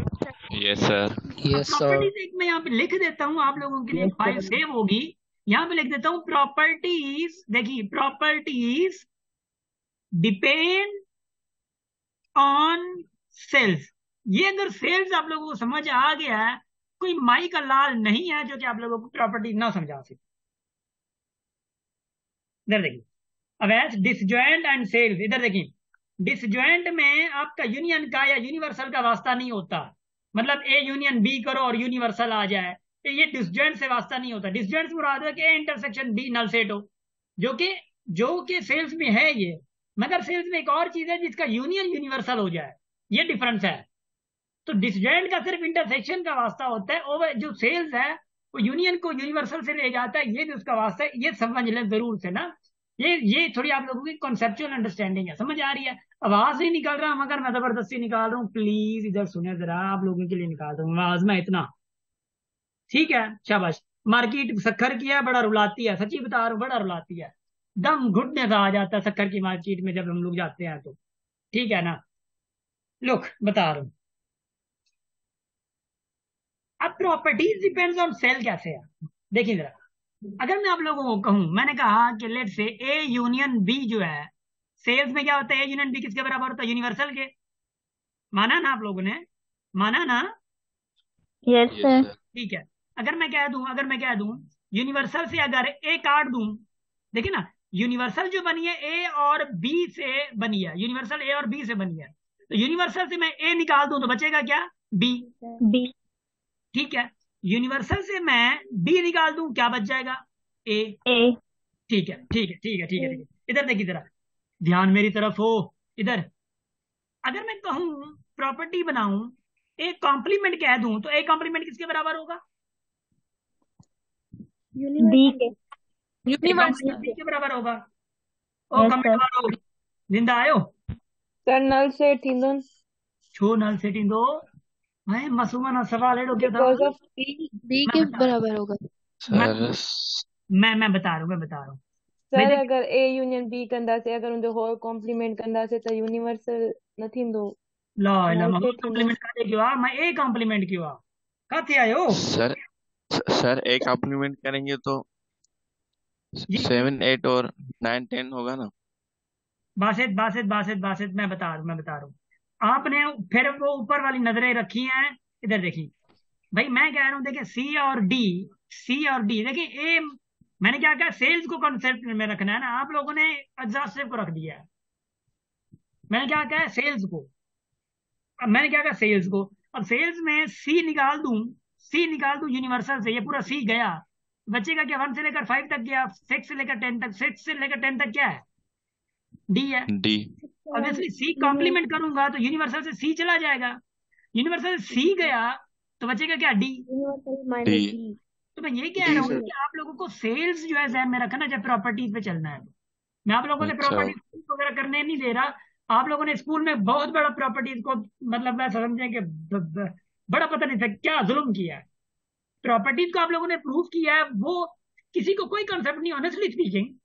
Yes sir. Yes sir. Properties एक मैं यहाँ पे लिख देता हूँ आप लोगों के लिए, फाइल सेव होगी। यहाँ पे लिख देता हूँ प्रॉपर्टीज। देखिए प्रॉपर्टीज डिपेंड ऑन सेल्स। ये अगर सेल्स आप लोगों को समझ आ गया है, कोई माई का लाल नहीं है जो कि आप लोगों को प्रॉपर्टी ना समझा सके। इधर देखिए, अब डिसजॉइंट एंड सेल्स, इधर देखिए डिसजॉइंट में आपका यूनियन का या यूनिवर्सल का वास्ता नहीं होता। मतलब ए यूनियन बी करो और यूनिवर्सल आ जाए, तो ये डिसजॉइंट से वास्ता नहीं होता। डिसजॉइंट से मुराद है कि A intersection B null set हो, जो कि सेल्स में है ये। मगर सेल्स में एक और चीज है जिसका यूनियन यूनिवर्सल हो जाए, ये डिफरेंस है। तो डिसजॉइंट का सिर्फ इंटरसेक्शन का वास्ता होता है, और जो सेल्स है वो यूनियन को यूनिवर्सल से ले जाता है, ये जो उसका वास्ता है। ये समझ लें जरूर से ना, ये थोड़ी आप लोगों की कॉन्सेप्चुअल अंडरस्टैंडिंग है, समझ आ रही है? आवाज नहीं निकल रहा मगर मैं जबरदस्ती निकाल रहा हूँ, प्लीज इधर सुने जरा, आप लोगों के लिए निकाल रहा हूँ आवाज में इतना। ठीक है शाबाश। मार्केट शक्कर की है, बड़ा रुलाती है, सच्ची बता रहा हूँ, बड़ा रुलाती है। दम घुटने सा आ जाता है शक्कर की मार्केट में जब हम लोग जाते हैं तो। ठीक है ना? लुक बता रहा हूँ, अब प्रॉपर्टीज डिपेंड्स ऑन सेल कैसे है। देखिए जरा, अगर मैं आप लोगों को कहूं, मैंने कहा कि लेट से ए यूनियन बी जो है, सेल्स में क्या होता है? ए यूनियन बी किसके बराबर होता है? यूनिवर्सल के। माना ना आप लोगों ने? माना ना? Yes sir. ठीक है। अगर मैं कह दूं यूनिवर्सल से अगर ए काट दूं, देखिए ना, यूनिवर्सल जो बनी है ए और बी से बनी है, यूनिवर्सल ए और बी से बनी है। तो यूनिवर्सल से मैं ए निकाल दूं तो बचेगा क्या? बी। बी। ठीक है। यूनिवर्सल से मैं बी निकाल दूं, क्या बच जाएगा? ए। ए। ठीक है ठीक है ठीक है ठीक है ठीक है। इधर देखिए जरा, ध्यान मेरी तरफ हो। इधर अगर मैं कहूं प्रॉपर्टी बनाऊं, ए कॉम्प्लीमेंट कह दूं, तो ए कॉम्प्लीमेंट किसके बराबर होगा? बी के। A universal. कॉम्प्लीमेंट बी के बराबर होगा। ओ यस कमेंट सर। वालो, जिंदा आयो? सर नल से थींदो छो नल सेटिंग दो। मैं मासूमा ना सवाल एडो क्या था? बिकॉज ऑफ बी मैं के बता बराबर होगा। मैं सर मैं बता रहा हूँ, मैं बता रहा हूँ भाई। सर देख, अगर ए यूनियन बी कंदासीं, अगर उनजो होल कॉम्प्लीमेंट कंदासीं त यूनिवर्सल न थींदो, ला ला नल मैं से थींदो। कॉम्प्लीमेंट काथे कयो आ? मैं ए कॉम्प्लीमेंट कयो आ? काथे आयो? सर सर एक कॉम्प्लीमेंट करेंगे तो जी 7 8 और 9 10 होगा ना? बासित बासित बासित बासित मैं बता रहा हूँ आपने फिर वो ऊपर वाली नजरें रखी हैं। इधर देखिए भाई, मैं कह रहा हूँ देखिए सी और डी देखिए। ए मैंने क्या कहा? सेल्स को कॉन्सेप्ट में रखना है ना, आप लोगों ने एग्जॉस्टिव को रख दिया है। मैंने क्या कहा? सेल्स को। अब मैंने क्या कहा? सेल्स को। अब सेल्स में सी निकाल दूं यूनिवर्सल से, ये पूरा सी गया, बचेगा क्या? 1 से लेकर 5 तक गया, 6 से लेकर 10 तक, 6 से लेकर 10 तक क्या है? डी है। डी। ऑब्वियसली सी कॉम्प्लीमेंट करूंगा तो यूनिवर्सल से सी चला जाएगा, यूनिवर्सल से सी गया तो बचेगा क्या? डी। डी। तो मैं ये कह रहा हूँ कि आप लोगों को सेल्स जो है ध्यान में रखना जब प्रॉपर्टीज पे चलना है। मैं आप लोगों ने अच्छा प्रॉपर्टीज वगैरह करने नहीं दे रहा। आप लोगों ने स्कूल में बहुत बड़ा प्रॉपर्टीज को, मतलब मैं समझें कि बड़ा पता नहीं था क्या जुल्म किया है। प्रॉपर्टीज को आप लोगों ने प्रूव किया है, वो किसी को कोई कंसेप्ट नहीं, ऑनेस्टली स्पीकिंग।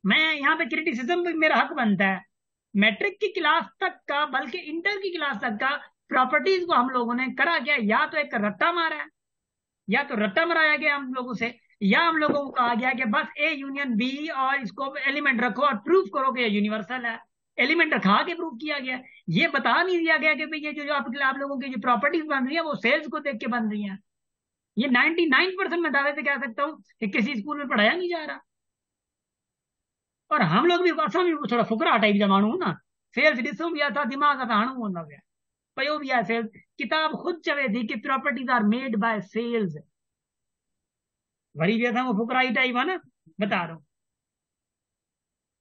मैं यहाँ पे क्रिटिसिज्म भी मेरा हक बनता है। मैट्रिक की क्लास तक का, बल्कि इंटर की क्लास तक का प्रॉपर्टीज को हम लोगों ने करा क्या? या तो एक रट्टा मारा है, या तो रट्टा मराया गया हम लोगों से, या हम लोगों को कहा गया कि बस ए यूनियन बी और इसको एलिमेंट रखो और प्रूफ करो कि ये यूनिवर्सल है। एलिमेंट रखा के प्रूफ किया गया। ये बता नहीं दिया गया कि भाई ये जो आप लोगों की जो प्रॉपर्टीज बन रही है वो सेल्स को देख के बन रही है। ये 99% मैं दावे से कह सकता हूँ कि किसी स्कूल में पढ़ाया नहीं जा रहा। और हम लोग भी असम भी थोड़ा फुकरा टाइप जमानू ना, सेल्स डिसो भी था, दिमाग था हणु होना गया पयो भी है सेल्स। किताब खुद चवे थी कि properties are made by sells. Worry भी था वो फुकराई टाइप है ना, बता रहा हूँ।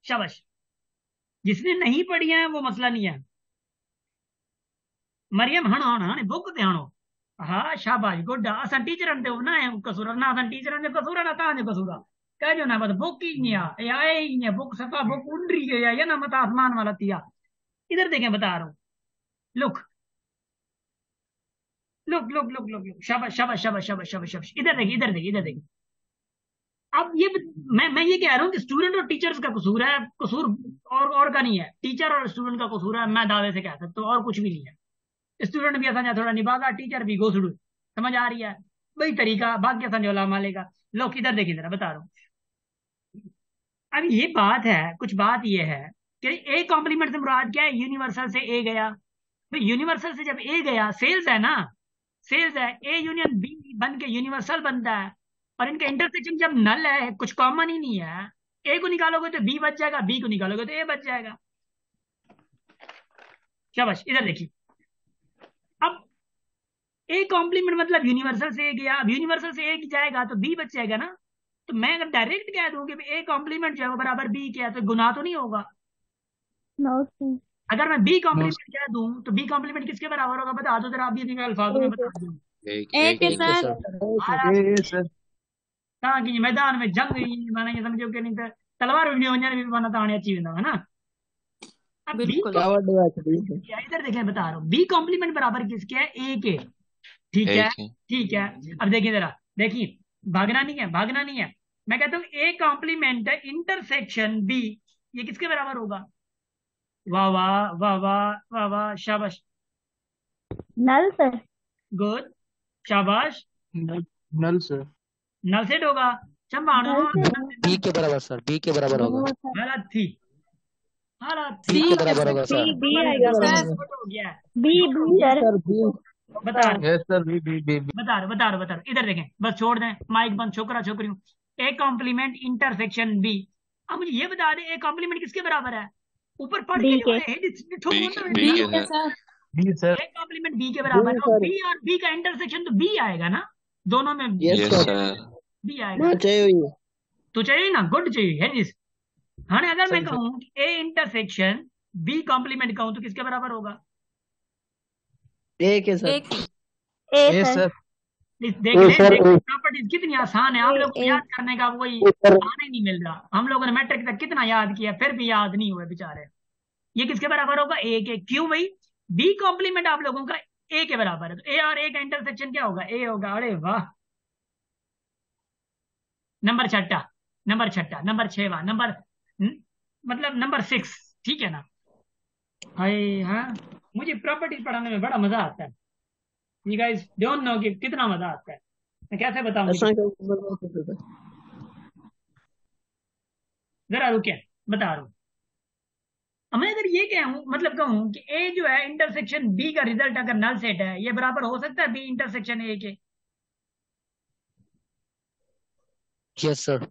शाबाश। जिसने नहीं पढ़ी है वो मसला नहीं है। मरियम हणो हण बुक ते हणो। हाँ शाबाश गुड। असां टीचरनि ते ना आहे कसूर, ना असां टीचरनि जो कसूर आहे ना तव्हांजो कसूर आहे। कहिजो ना, बस बुक ही ईअं आहे, आहे ई ईअं बुक सफ़ा बुक उॾरी गई आहे, या ना मथां आसमान वाला थी आहे। इधर देखें, बता रहा हूं। Look look look look look look, शाबाश शाबाश शाबाश शाबाश शाबाश शाबाश। इधर देखिए, इधर देखिए, इधर देखिए। अब ये मैं ये कह रहा हूँ कि स्टूडेंट और टीचर्स का कसूर है, कसूर और का नहीं है, टीचर और स्टूडेंट का कसूर है, मैं दावे से कह सकता हूँ, और कुछ भी नहीं है। स्टूडेंट भी असांजा थोड़ा निभागा, टीचर भी गोसड़ू, समझ आ रही है? वही तरीका भाग्य संजोला मालेगा। लोग इधर देखिए, जरा बता रहा हूँ। अब ये बात है, कुछ बात ये है कि ए कॉम्प्लीमेंट से मुराद क्या है? यूनिवर्सल से ए गया, तो यूनिवर्सल से जब ए गया, सेल्स है ना, सेल्स है, ए यूनियन बी बन के यूनिवर्सल बनता है। और इनका इंटरसेक्शन जब नल है, कुछ कॉमन ही नहीं है, ए को निकालोगे तो बी बच जाएगा, बी को निकालोगे तो ए बच जाएगा। शाबाश, इधर देखिए। अब ए कॉम्प्लीमेंट मतलब यूनिवर्सल से ए गया, अब यूनिवर्सल से ए जाएगा तो बी बच जाएगा ना। तो मैं अगर डायरेक्ट कह दूं कि ए कॉम्प्लीमेंट जो है वो बराबर बी के है, तो गुनाह तो नहीं होगा। No sir. अगर मैं बी कॉम्प्लीमेंट कह दूं तो बी कॉम्प्लीमेंट किसके बराबर होगा? बता दो जरा, आप भी अपने अल्फाजों में बता दो। एक के सर। सर कहाँ की मैदान में जंग माना, ये समझो कि नहीं तो तलवार भी नहीं बना ताने अच्छी बना है ना। अब बी इधर देखें, बता रहा हूँ, बी कॉम्प्लीमेंट बराबर किसके है? ए के। ठीक है, ठीक है। अब देखिए जरा, देखिए, भागना नहीं है, भागना नहीं है। मैं कहता हूँ ए कॉम्प्लीमेंट इंटरसेक्शन बी, ये किसके बराबर होगा? वाह वाह वाह वाह वाह वाह, शाबाश, नल सर। गुड, शाबाश। नल सर। नल सेट होगा, चंबाणु। बी के बराबर सर, बी के बराबर होगा। गलत थी, गलत बी थी। के बराबर होगा सर। बी आएगा सर। हो गया। B B sir. बता रहे, यस सर, बी बता रहे, बता रहे, बता रहे। इधर देखें, बस छोड़ दें, माइक बंद, छोकरा छोकरियों। A complement intersection B. अब मुझे ये बता दें, ए कॉम्प्लीमेंट किसके बराबर है? ऊपर पढ़ के जो है, B sir. A complement B के बराबर है, और बी और बी का इंटरसेक्शन तो बी आएगा ना, दोनों में यस सर। बी आएगा। तो चाहिए ना, गुड चाहिए है जिस। हाँ, अगर मैं कहूँ ए इंटरसेक्शन बी कॉम्प्लीमेंट कहूँ तो किसके बराबर होगा? ए सर। देख ले, प्रॉपर्टीज कितनी आसान है, आप लोगों को याद करने का कोई आने नहीं मिल रहा। हम लोगों ने मैट्रिक तक कितना याद किया, फिर भी याद नहीं हुए बेचारे। ये किसके बराबर होगा? ए के। क्यों भाई? बी कॉम्प्लीमेंट आप लोगों का ए के बराबर है, तो ए और ए का इंटरसेक्शन क्या होगा? ए होगा। अरे वाह, नंबर छठा, नंबर छठा, नंबर छवा, नंबर मतलब नंबर 6, ठीक है ना? हाय, हाँ, मुझे प्रॉपर्टीज पढ़ाने में बड़ा मजा आता है। यू गाइस डोंट नो कि कितना मजा आता है, मैं कैसे बताऊं? जरा रुके, बता रहा हूं। अब मैं अगर ये कहूं, मतलब कहूं कि ए जो है इंटरसेक्शन बी का रिजल्ट अगर नल सेट है, ये बराबर हो सकता है बी इंटरसेक्शन ए के? Yes sir.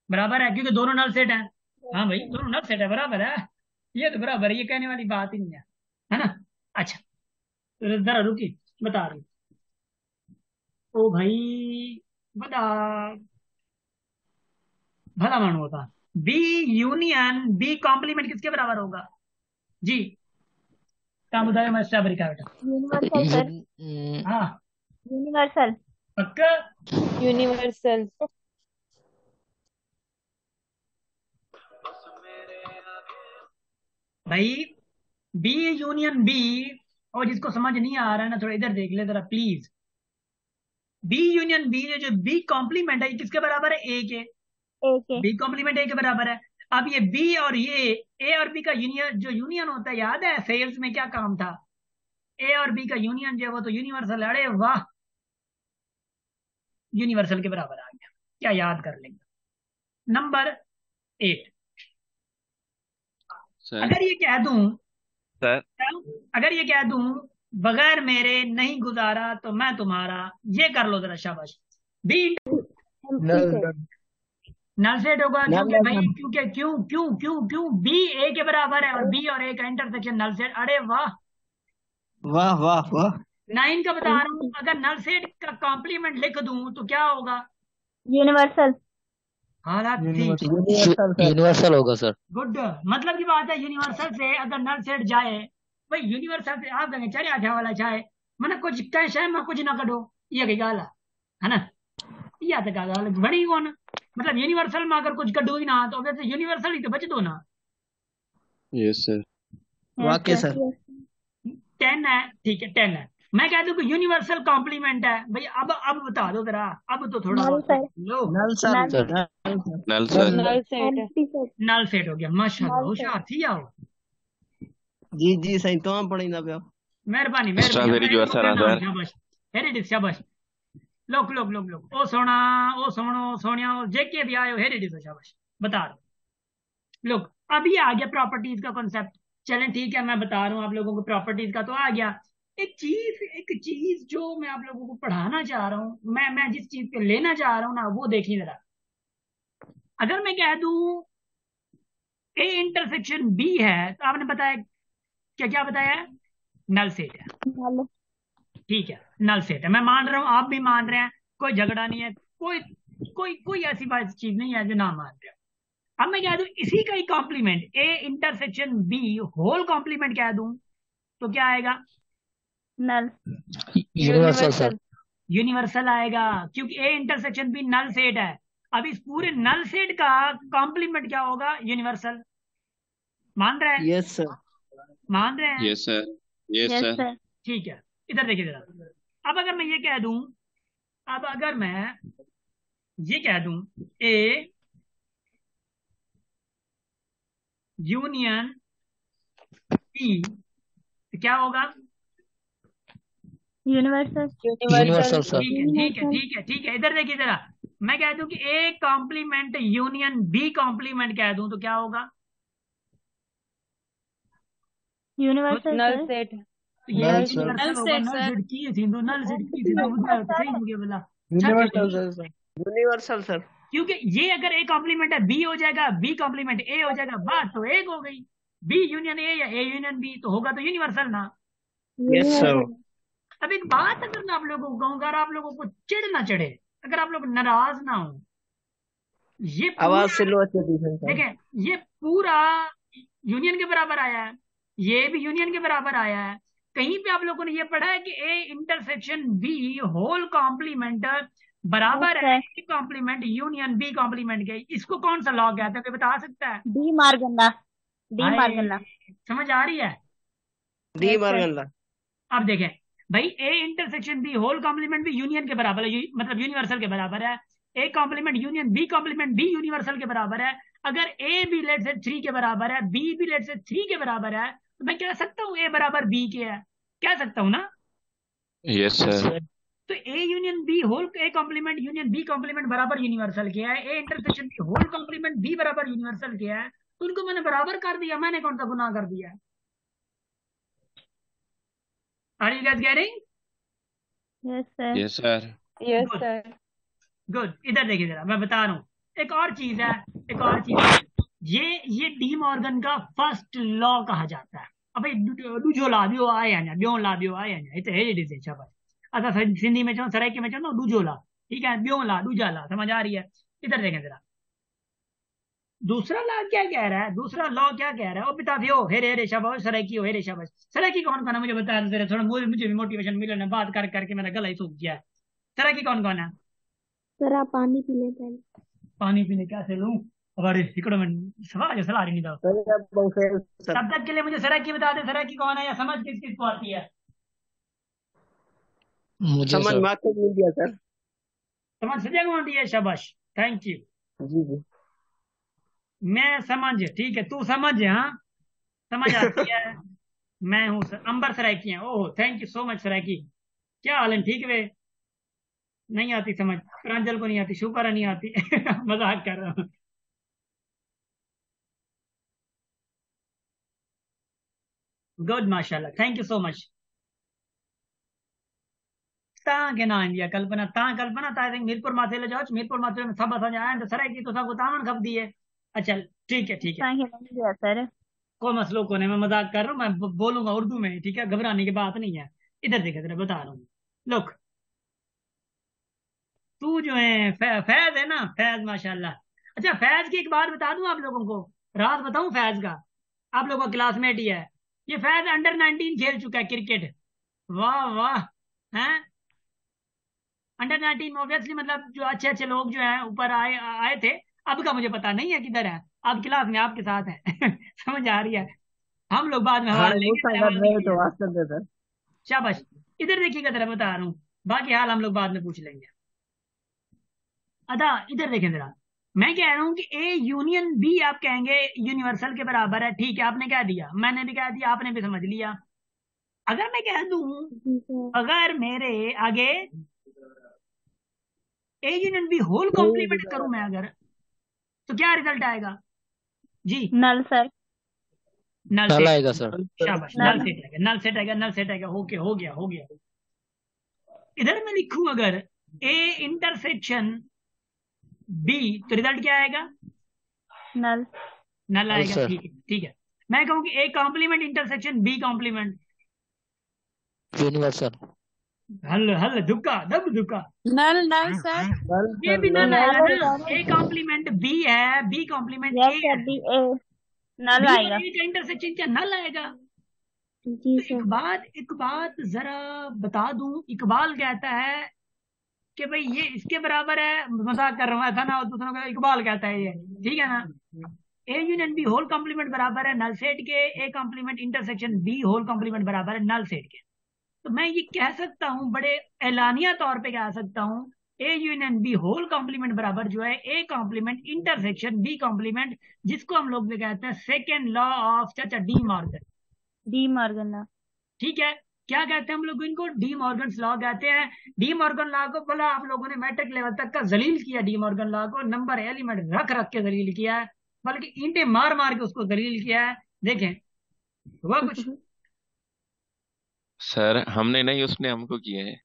बराबर है, क्योंकि दोनों नल सेट हैं। हाँ भाई, दोनों नल सेट है, बराबर है, ये तो बराबर है, ये कहने वाली बात ही नहीं है ना? अच्छा, तो जरा रुकी, बता रही। ओ भाई, बता, भला मानो होता, बी यूनियन बी कॉम्प्लीमेंट किसके बराबर होगा जी? क्या बताया मैं स्ट्रॉबेरी का बेटा? Universal sir. हाँ, यूनिवर्सल। पक्का? यूनिवर्सल। भाई, बी यूनियन बी, और जिसको समझ नहीं आ रहा है ना, थोड़ा इधर देख ले जरा प्लीज। बी यूनियन बी, जो बी कॉम्प्लीमेंट है, ये किसके बराबर है? ए के। बी कॉम्प्लीमेंट ए के बराबर है। अब ये बी और ये ए और बी का यूनियन, जो यूनियन होता है, याद है सेल्स में क्या काम था? ए और बी का यूनियन जो है वो तो यूनिवर्सल। अरे वाह, यूनिवर्सल के बराबर आ गया, क्या याद कर लेंगे? नंबर 8। अगर ये कह दूं सर, अगर ये कह दूं बगैर मेरे नहीं गुजारा तो मैं तुम्हारा, ये कर लो जरा, शाबाश। बी नल सेट होगा, क्योंकि भाई, क्योंकि क्यों क्यों क्यों क्यों बी ए के बराबर है, और बी और ए का इंटरसेक्शन नल सेट। अरे वाह वाह वाह वाह। 9 का बता रहा हूं, अगर नल सेट का कॉम्प्लीमेंट लिख दूं तो क्या होगा? यूनिवर्सल। हालात थी, यूनिवर्सल होगा सर। गुड, मतलब की बात है, यूनिवर्सल से अगर नल सेट जाए, भाई यूनिवर्सल से आप कहेंगे चले आठा वाला चाहे मैंने कुछ कैसे मैं कुछ ना करो, ये कही गाल है ना, या तो गाल बड़ी कौन, मतलब यूनिवर्सल में अगर कुछ कटो ही ना तो फिर यूनिवर्सल ही तो बच दो ना। Yes sir. वाक्य सर। 10 है, ठीक है 10 है। मैं कह दूं कि यूनिवर्सल कॉम्प्लीमेंट है भाई। अब बता दो जरा, अब तो थोड़ा नल बहुत सर। लो। नल सर। सर नल सर। नल सेट है। Anti set. नल सेट हो गया, माशाल्लाह नल सेट। होशियार थी आओ। जी जी सही तो हम पढ़ी ना पियो। मेहरबानी मेहरबानी स्ट्रॉबेरी जो असर है सर। शाबाश, वेरी गुड, शाबाश। लोग लोग लोग लोग ओ सोना, ओ सोनो, सोनिया, जेके भी आयो, हेरी डिस, शाबाश। बता रहा हूं लोग, अभी आ गया प्रॉपर्टीज का कॉन्सेप्ट। चलें ठीक है, मैं बता रहा हूं आप लोगों को, प्रॉपर्टीज का तो आ गया। एक चीज जो मैं आप लोगों को पढ़ाना चाह रहा हूं, मैं जिस चीज पे लेना चाह रहा हूं ना, वो देखिए जरा। अगर मैं कह दूं ए इंटरसेक्शन बी है, तो आपने बताया क्या, क्या बताया है? नल सेट है। नल। ठीक है, नल सेट है, मैं मान रहा हूं, आप भी मान रहे हैं, कोई झगड़ा नहीं है, कोई कोई कोई ऐसी बात चीज नहीं है जो ना मान रहे हो। अब मैं कह दूं इसी का ही complement A intersection B whole complement कह दूं, तो क्या आएगा? नल। Universal sir. यूनिवर्सल आएगा, क्योंकि A intersection B null set है। अब इस पूरे नल सेट का कॉम्प्लीमेंट क्या होगा? यूनिवर्सल। मान रहे हैं? Yes sir. मान रहे हैं? Yes sir. Yes yes sir. Sir. ठीक है, इधर देखिए जरा। अब अगर मैं ये कह दूं, अब अगर मैं ये कह दूं ए यूनियन बी, तो क्या होगा? यूनिवर्सल। Universal sir. ठीक है ठीक है ठीक है ठीक है, इधर देखिए जरा। मैं कह दूं कि A complement union B complement कह दूं, तो क्या होगा? Universal null sir. सेट। तो ये नल भी सर। यूनिवर्सल होगा। नल सेट की थी तो, नल सेट की थी तो बुझाओ तो सही हो गया बोला। Universal sir. Universal sir. क्योंकि ये अगर ए कॉम्प्लीमेंट है बी हो जाएगा, बी कॉम्प्लीमेंट ए हो जाएगा, बात तो एक हो गई। बी यूनियन ए या ए यूनियन बी तो होगा तो यूनिवर्सल ना। Yes sir. अब एक बात अगर मैं आप लोगों को कहूँ, अगर आप लोगों को चिढ़ ना चढ़े, अगर आप लोग नाराज ना हो, ये आवाज पूरा से लो अच्छे सर। देखें, ये पूरा यूनियन के बराबर आया है, ये भी यूनियन के बराबर आया है। कहीं पे आप लोगों ने ये पढ़ा है कि A intersection B whole complement बराबर है A complement union B complement के? इसको कौन सा लॉ कहते हैं, कोई बता सकता है? De Morgan law. De hi, Morgan law. समझ आ रही है? De Morgan law. अब देखें भाई, A intersection B whole complement भी यूनियन के बराबर है, मतलब यूनिवर्सल के बराबर है। A complement union B complement बी यूनिवर्सल के बराबर है। अगर ए भी लेट से 3 के बराबर है, बी भी लेट से 3 के बराबर है, तो मैं कह सकता हूँ ए बराबर बी के है, कह सकता हूँ ना? Yes sir. तो A union B whole A complement union B complement बराबर यूनिवर्सल के है, A intersection B whole complement B बराबर यूनिवर्सल के है, तो उनको मैंने बराबर कर दिया, मैंने कौन सा गुनाह कर दिया? Are you guys getting? Yes sir. Yes sir. Yes good sir. Good, इधर देखिए जरा, मैं बता रहा हूँ एक और चीज है, एक और चीज है। ये डी मॉर्गन का फर्स्ट लॉ कहा जाता है। अब दूजो लाभियो आए हैं, ब्यों लाभियो आए हैं, इतने हेडी डिस है, शाबाश। अच्छा सिंधी में चलो, सराइकी में चलो, दूजो ला, ठीक है, ब्यों ला, दूजा ला, समझ आ रही है? इधर देखें जरा, दूसरा लॉ क्या कह रहा है, दूसरा लॉ क्या कह रहा है? ओ पिता दियो हेरे हेरे शाबाश, सराइकी हो हेरे शाबाश। सराइकी कौन कौन है मुझे बता दो, थोड़ा मुझे भी मोटिवेशन मिले ना, बात कर करके मेरा गला ही सूख गया है। सराइकी कौन कौन है? सर आप पानी पी ले पहले। पानी पीने कैसे लूं? अरे इकड़ो में सवाल सलाह नहीं दो। तब तक के लिए मुझे सराइकी बता दे, सराइकी कौन है, या समझ किस किस को आती है? मुझे समझ सर। मार्केट मिल गया सर। समझ सजा कौन दी है? शाबाश, थैंक यू। जी जी। मैं समझ, ठीक है, तू समझ, हाँ समझ आती है। मैं हूँ सर अंबर सराइकी है। Oh thank you so much Saraiki, क्या हाल है? ठीक वे? नहीं आती समझ, प्रांजल को नहीं आती, शुक्र है नहीं आती। मजाक कर रहा हूँ। गुड, माशाल्लाह, थैंक यू सो मच। ता के ना इंडिया कल्पना, ता कल्पना ता मीरपुर माथे ले जाओ, मीरपुर माथे में सब असां आया तो सराइकी तो सब तावण खप दी है। अच्छा ठीक है ठीक है, नहीं गया सर। कोई मसलो को नहीं, मैं मजाक कर रहा हूँ, मैं बोलूंगा उर्दू में, ठीक है, घबराने की बात नहीं है। इधर देखा तेरा बता रहा हूँ, लुक, तू जो है फैज है ना, फैज माशाल्लाह। अच्छा फैज की एक बात बता दूं आप लोगों को, राज बताऊं फैज का, आप लोगों का क्लासमेट ही है। ये फैज अंडर 19 खेल चुका है क्रिकेट। वाह वाह, हैं? अंडर 19 ऑब्वियसली, मतलब जो अच्छे अच्छे लोग जो हैं ऊपर आए आए थे। अब का मुझे पता नहीं है किधर है, अब क्लास में आपके साथ है। समझ आ रही है? हम लोग बाद में हाँ हवाला वो लेंगे, कर हवाला रहे नहीं तो लिया। बात कर दे सर। शाबाश। इधर देखिएगा जरा, बता रहा हूँ, बाकी हाल हम लोग बाद में पूछ लेंगे। अदा इधर देखें जरा, मैं कह रहा हूं कि ए यूनियन बी आप कहेंगे यूनिवर्सल के बराबर है, ठीक है, आपने कह दिया, मैंने भी कह दिया, आपने भी समझ लिया। अगर मैं कह दूं, अगर मेरे आगे A union B whole complement करूं मैं अगर, तो क्या रिजल्ट आएगा जी? Null sir. Null null set. आएगा सर। शाबाश, नल सेट आएगा, नल सेट आएगा, नल सेट आएगा। ओके, हो गया हो गया। इधर मैं लिखूं अगर ए इंटरसेक्शन बी, तो रिजल्ट क्या आएगा? नल। नल नल आएगा। सर। ठीक है ठीक है। मैं कहूँ कि A complement intersection B complement, universal. हल हल दुक्का दब दुक्का, नल नल सर। नल ये सर भी नल नल। आएगा नल ना। सर। ए कॉम्प्लीमेंट बी है, बी कॉम्प्लीमेंट यस ए सर, है, बी ए नल बी और आएगा। ए का इंटरसेक्शन क्या नल आएगा? जी तो सर। एक बात जरा बता दूं, इकबाल कहता है कि भाई ये इसके बराबर है, मजाक कर रहा था ना, और दूसरों का इकबाल कहता है ये, ठीक है ना? A union B whole complement बराबर है नल सेट के, A complement intersection B whole complement बराबर है नल सेट के। तो मैं ये कह सकता हूं, बड़े एलानिया तौर पे कह सकता हूं, A union B whole complement बराबर जो है A complement intersection B complement, जिसको हम लोग भी कहते हैं सेकेंड लॉ ऑफ चाचा De Morgan. De Morgan law. ठीक है, क्या कहते हैं हम लोग इनको? डी मॉर्गन लॉ कहते हैं। डी मॉर्गन लॉ को बोला आप लोगों ने मैट्रिक लेवल तक का जलील किया, डी मॉर्गन लॉ को नंबर एलिमेंट रख रख के जलील किया है, बल्कि ईंटें मार मार के उसको जलील किया है। देखें हुआ कुछ? सर हमने नहीं, उसने हमको किए हैं।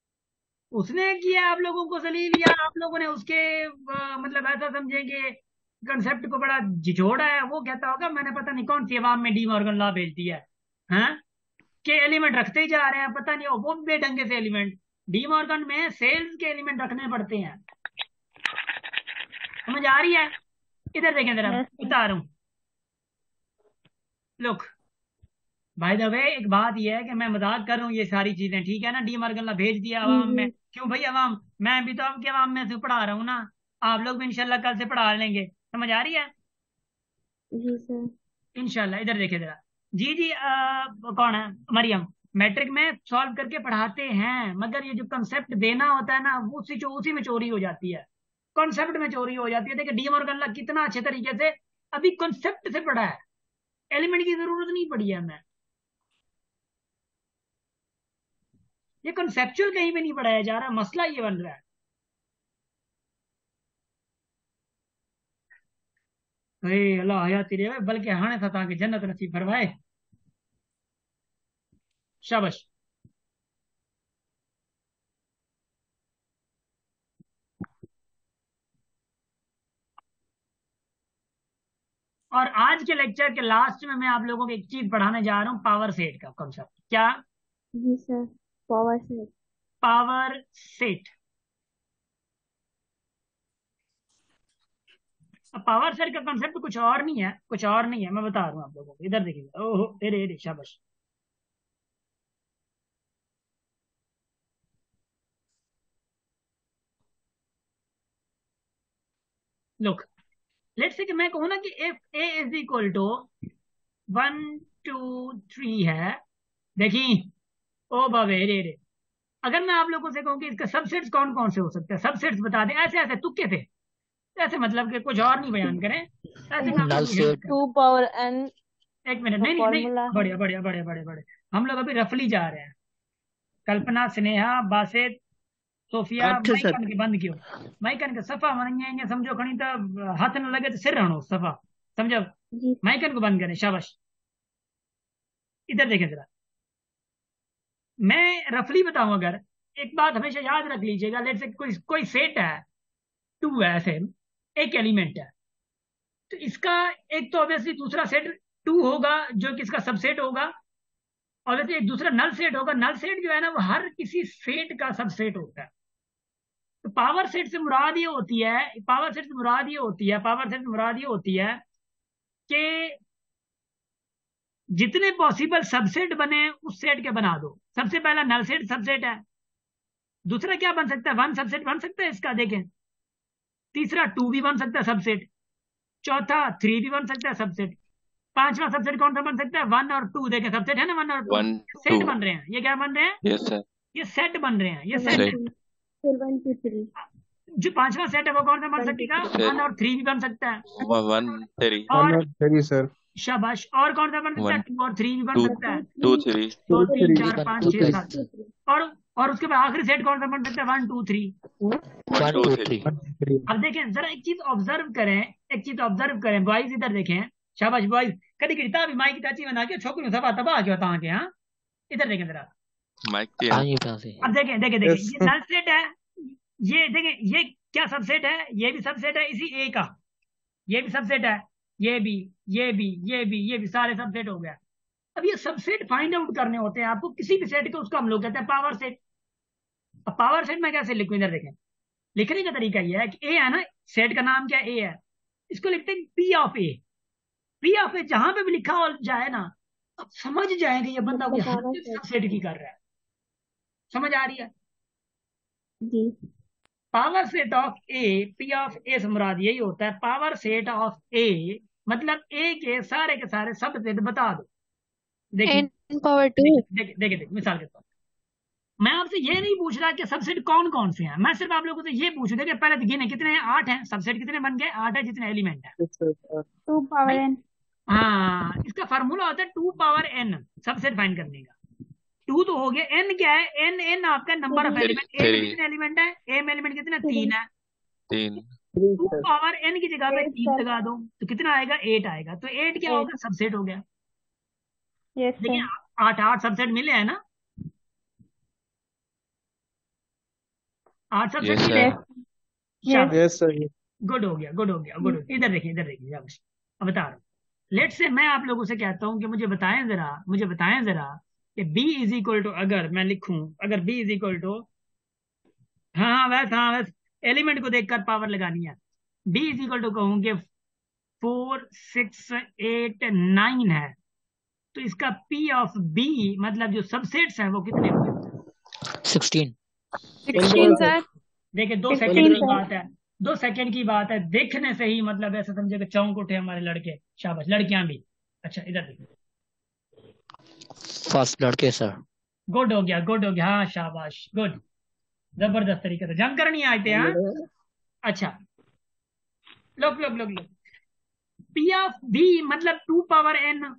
उसने किया आप लोगों को जलील, या आप लोगों ने उसके मतलब ऐसा समझेंगे कंसेप्ट को बड़ा झिझोड़ा है। वो कहता होगा मैंने पता नहीं कौन सी अवाम में डी मॉर्गन लॉ भेज दिया है, हाँ? के एलिमेंट रखते ही जा रहे हैं, पता नहीं वो बेढंगे से एलिमेंट। डी मॉर्गन में सेल्स के एलिमेंट रखने पड़ते हैं, समझ आ रही है? इधर देखें जरा, बता रहा हूं। लुक भाई द वे, एक बात यह है कि मैं मजाक कर रहा हूँ ये सारी चीजें, ठीक है ना? डी मॉर्गन लॉ भेज दिया अवाम में, क्यों भाई अवाम, मैं भी तो आपके अवाम में से पढ़ा रहा हूँ ना, आप लोग भी इंशाल्लाह कल से पढ़ा लेंगे, समझ आ रही है? जी सर। इंशाल्लाह। इधर देखे जरा, जी जी कौन है? मरियम। मैट्रिक में सॉल्व करके पढ़ाते हैं, मगर ये जो कंसेप्ट देना होता है ना, वो उसी में चोरी हो जाती है, कॉन्सेप्ट में चोरी हो जाती है। देखिए डी मॉर्गन लॉ कितना अच्छे तरीके से अभी कॉन्सेप्ट से पढ़ा है, एलिमेंट की जरूरत नहीं पड़ी है हमें, ये कॉन्सेप्चुअल कहीं पे नहीं पढ़ाया जा रहा, मसला ये बन रहा है। अरे अल्लाह हयाती रहे, बल्कि हाने था ताकि जन्नत नसीब फरमाए। शाबाश। और आज के लेक्चर के लास्ट में मैं आप लोगों को एक चीज पढ़ाने जा रहा हूं, पावर सेट का कॉन्सेप्ट। क्या? जी sir. Power set. Power set. अब पावर सेट का कॉन्सेप्ट कुछ और नहीं है, कुछ और नहीं है, मैं बता रहा हूं आप लोगों को। इधर देखिए, ओहो अरे अरे शाबाश। लुक, लेट्स से कि मैं कहूं ना कि if A is equal to 1 2 3 है, देखिए ओ बाबे रे रे, अगर मैं आप लोगों से कहूं कि इसका सबसेट्स कौन कौन से हो सकते हैं, सबसेट्स बता दें, ऐसे ऐसे तुक्के थे, ऐसे मतलब कि कुछ और नहीं बयान करें, ऐसे मैं नल आपको सेट। 2 पावर n एक मिनट, का नहीं नहीं नहीं, फॉर्मूला बढ़िया बढ़िया बढ़िया बढ़िया बढ़िया, हम लोग अभी रफली जा रहे हैं। कल्पना, स्नेहा, बासित, सोफिया, अच्छा माइक सर। कन के बंद क्यों? माइक कन के सफा मन समझो खणी, तो हाथ न लगे तो सिर रहनो सफा, समझो? जी माइक कन को बंद करें, शाबाश। इधर देखें जरा, मैं रफली बताऊं अगर, एक बात हमेशा याद रख लीजिएगा, लेट से कोई कोई सेट है, 2 है, ऐसे एक एलिमेंट है, तो इसका एक तो ऑब्वियसली दूसरा सेट 2 होगा जो कि इसका सबसेट होगा, ऑब्वियसली एक दूसरा नल सेट होगा। नल सेट जो है ना, वो हर किसी सेट का सबसेट होता है। तो पावर सेट से मुराद ये होती है, पावर सेट से मुराद ये होती है, पावर सेट से मुराद ये होती है कि जितने पॉसिबल सबसेट बने उस सेट के बना दो। सबसे पहला नल सेट सबसेट है, दूसरा क्या बन सकता है? 1 सबसेट बन सकता है इसका, देखें। तीसरा 2 भी बन सकता है सबसेट, चौथा 3 भी बन सकता है सबसेट, पांचवा सबसेट कौन सा बन सकता है? 1 और 2। देखे सबसेट है ना 1 और 2, 1 सेट 2 बन रहे हैं। ये क्या बन रहे हैं? यस सर ये सेट बन रहे हैं, ये सेट है। सेट जो पांचवा सेट है वो कौन सा बन सकेगा? सेट 1 और 3 भी बन सकता है। 1 3 और सही सर। शाबाश, और कौन सा बन सकता है? 1 2 और 3 भी बन 2 सकता है। 2 3 2 3 3 4 5 6 7 और उसके बाद आखिरी सेट कौन सा बन सकता है? 1 2 3। 1 2 3 अब देखें जरा एक चीज ऑब्जर्व करें, एक चीज ऑब्जर्व करें बॉयज, इधर देखें। शाबाश बॉयज, कदी किता भी माई की चाची बना के छोकरी सभा तबाह के होता के। हाँ इधर देखें जरा। माइक के हाँ ये कहाँ से अब देखें देखें देखें, ये नल सेट है, ये देखें ये क्या सबसेट है? ये भी सबसेट है इसी ए का, ये भी सबसेट है, ये भी ये भी ये भी ये भी सारे सबसेट हो गया। अब ये सबसेट फाइंड आउट करने होते हैं आपको किसी भी सेट के, उसको हम लोग कहते हैं पावर सेट। अब पावर सेट में कैसे लिखूं? इधर देखें, लिखने का तरीका यह है कि ए है ना, सेट का नाम क्या ए है, इसको लिखते हैं P of A. P of A जहां पे भी लिखा हो जाए ना, आप समझ जाएंगे ये बंदा कोई हरकत सबसेट की कर रहा है। समझ आ रही है? जी। Power set of A, P of A से मुराद यही होता है। पावर सेट ऑफ ए मतलब ए के सारे सबसेट बता दो। देखिए n power 2 देखिए देखिए मिसाल के तौर पर मैं आपसे ये नहीं पूछ रहा कि सबसेट कौन कौन से हैं, मैं सिर्फ आप लोगों से ये पूछ रहा कि पहले गिने कितने हैं? 8 हैं। सबसेट कितने बन गए? 8 है जितने एलिमेंट है। 2 power n। हाँ, इसका फार्मूला होता है 2 पावर n सबसेट फाइंड करने का। 2 तो हो गया, n क्या है? n आपका नंबर ऑफ एलिमेंट। ए में कितने एलिमेंट है? ए में एलिमेंट कितने? 3 है। 3 2 पावर n की जगह पे 3 लगा दो तो कितना आएगा? 8 आएगा। तो 8 क्या होगा? सबसेट हो गया। यस देखिए सर। 8 सबसेट मिले हैं ना, 8 सबसेट यस मिले हैं। सर शाबाश, यस सर। गुड हो गया, गुड हो गया, गुड हो गया। इधर देखिए शाबाश। अब बता रहा हूँ, लेट से मैं आप लोगों से कहता हूँ कि मुझे बताएं जरा कि b इज इक्वल टू, अगर मैं लिखूं, अगर b इज इक्वल टू, हाँ वैसे एलिमेंट को देखकर पावर लगानी है। b इज इक्वल टू कहूँ कि 4 6 8 9 है, तो इसका p ऑफ b मतलब जो सबसेट्स हैं वो कितने होंगे? 16 16 सर देखिए 2 16 सेकंड की सर। बात है, 2 सेकंड की बात है। देखने से ही मतलब ऐसा समझे कि चौंक उठे हमारे लड़के। शाबाश, लड़कियां भी। अच्छा इधर देखिए, फर्स्ट लड़के सर गुड हो गया, गुड हो गया। हाँ शाबाश, गुड, जबरदस्त तरीके से जंग करनी आए थे। हाँ अच्छा, लोग पी ऑफ बी मतलब 2 पावर n।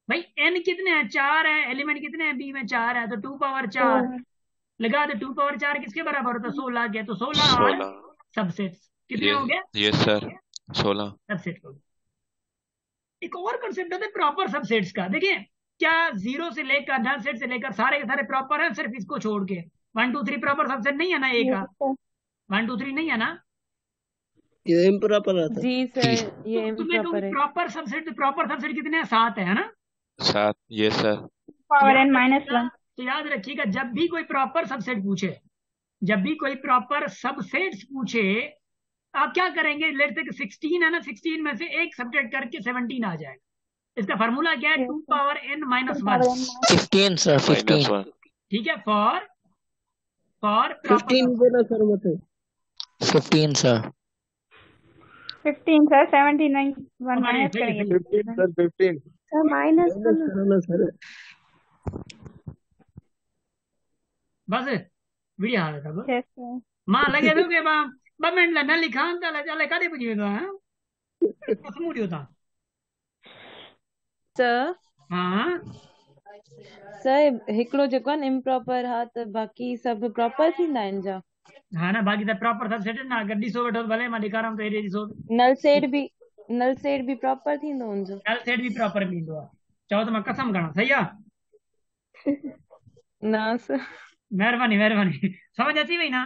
भाई n कितने हैं? 4 है। एलिमेंट कितने हैं? b में 4 है, तो 2 पावर 4 लगा दे। 2 पावर 4 किसके बराबर होता है? 16 के। तो 16 और 16 सबसेट्स कितने हो गए? यस सर 16 सबसेट हो गए। एक और कंसेप्ट होता है प्रॉपर सबसेट्स का। देखिए क्या 0 से लेकर नल सेट से लेकर सारे के सारे प्रॉपर हैं? सिर्फ इसको छोड़ के 1 2 3 प्रॉपर सबसेट नहीं है ना ए का? 1 2 3 नहीं है ना? ये इम्प्रॉपर रहता है। जी सर ये तो तुम्हें इम्प्रॉपर है। प्रॉपर सबसेट कितने हैं? 7 है ना? 7 yes sir power n minus 1। तो याद रखिएगा, जब भी कोई प्रॉपर सबसेट पूछे, जब भी कोई प्रॉपर सबसेट्स पूछे, आप क्या करेंगे? लेट से 16 है ना, 16 में से एक सब्ट्रैक्ट करके 17 आ जाएगा। इसका फार्मूला क्या है? 2 पावर n माइनस 1। 15 सर 15 -1 ठीक है, फॉर 15 बोला सर मुझे। 15 सर 15 सर। 79 1 माइनस सही, करेंगे। 15 सर 15 सर माइनस करना सर। बस वीडियो हाल था यस सर। मां लगे तो के बा मिनट न लिखा त चले कादे पुजी तो हां कसम मुड़ियो था। सर हां सर हिकिड़ो जेको आहे न इम्प्रॉपर हा त बाक़ी सभु प्रॉपर थींदा आहिनि छा? हां ना, बाक़ी त प्रॉपर सब सेट ना। अगर ॾिसो वेठो भले मां ॾेखारां तो एरिया ॾिसो, नल सेट बि प्रॉपर थींदो हुनजो? नल सेट भी प्रॉपर मिलंदो आहे। चओ त मां कसम खणा, सही आहे? न सर। महिरबानी समझ अची वई ना?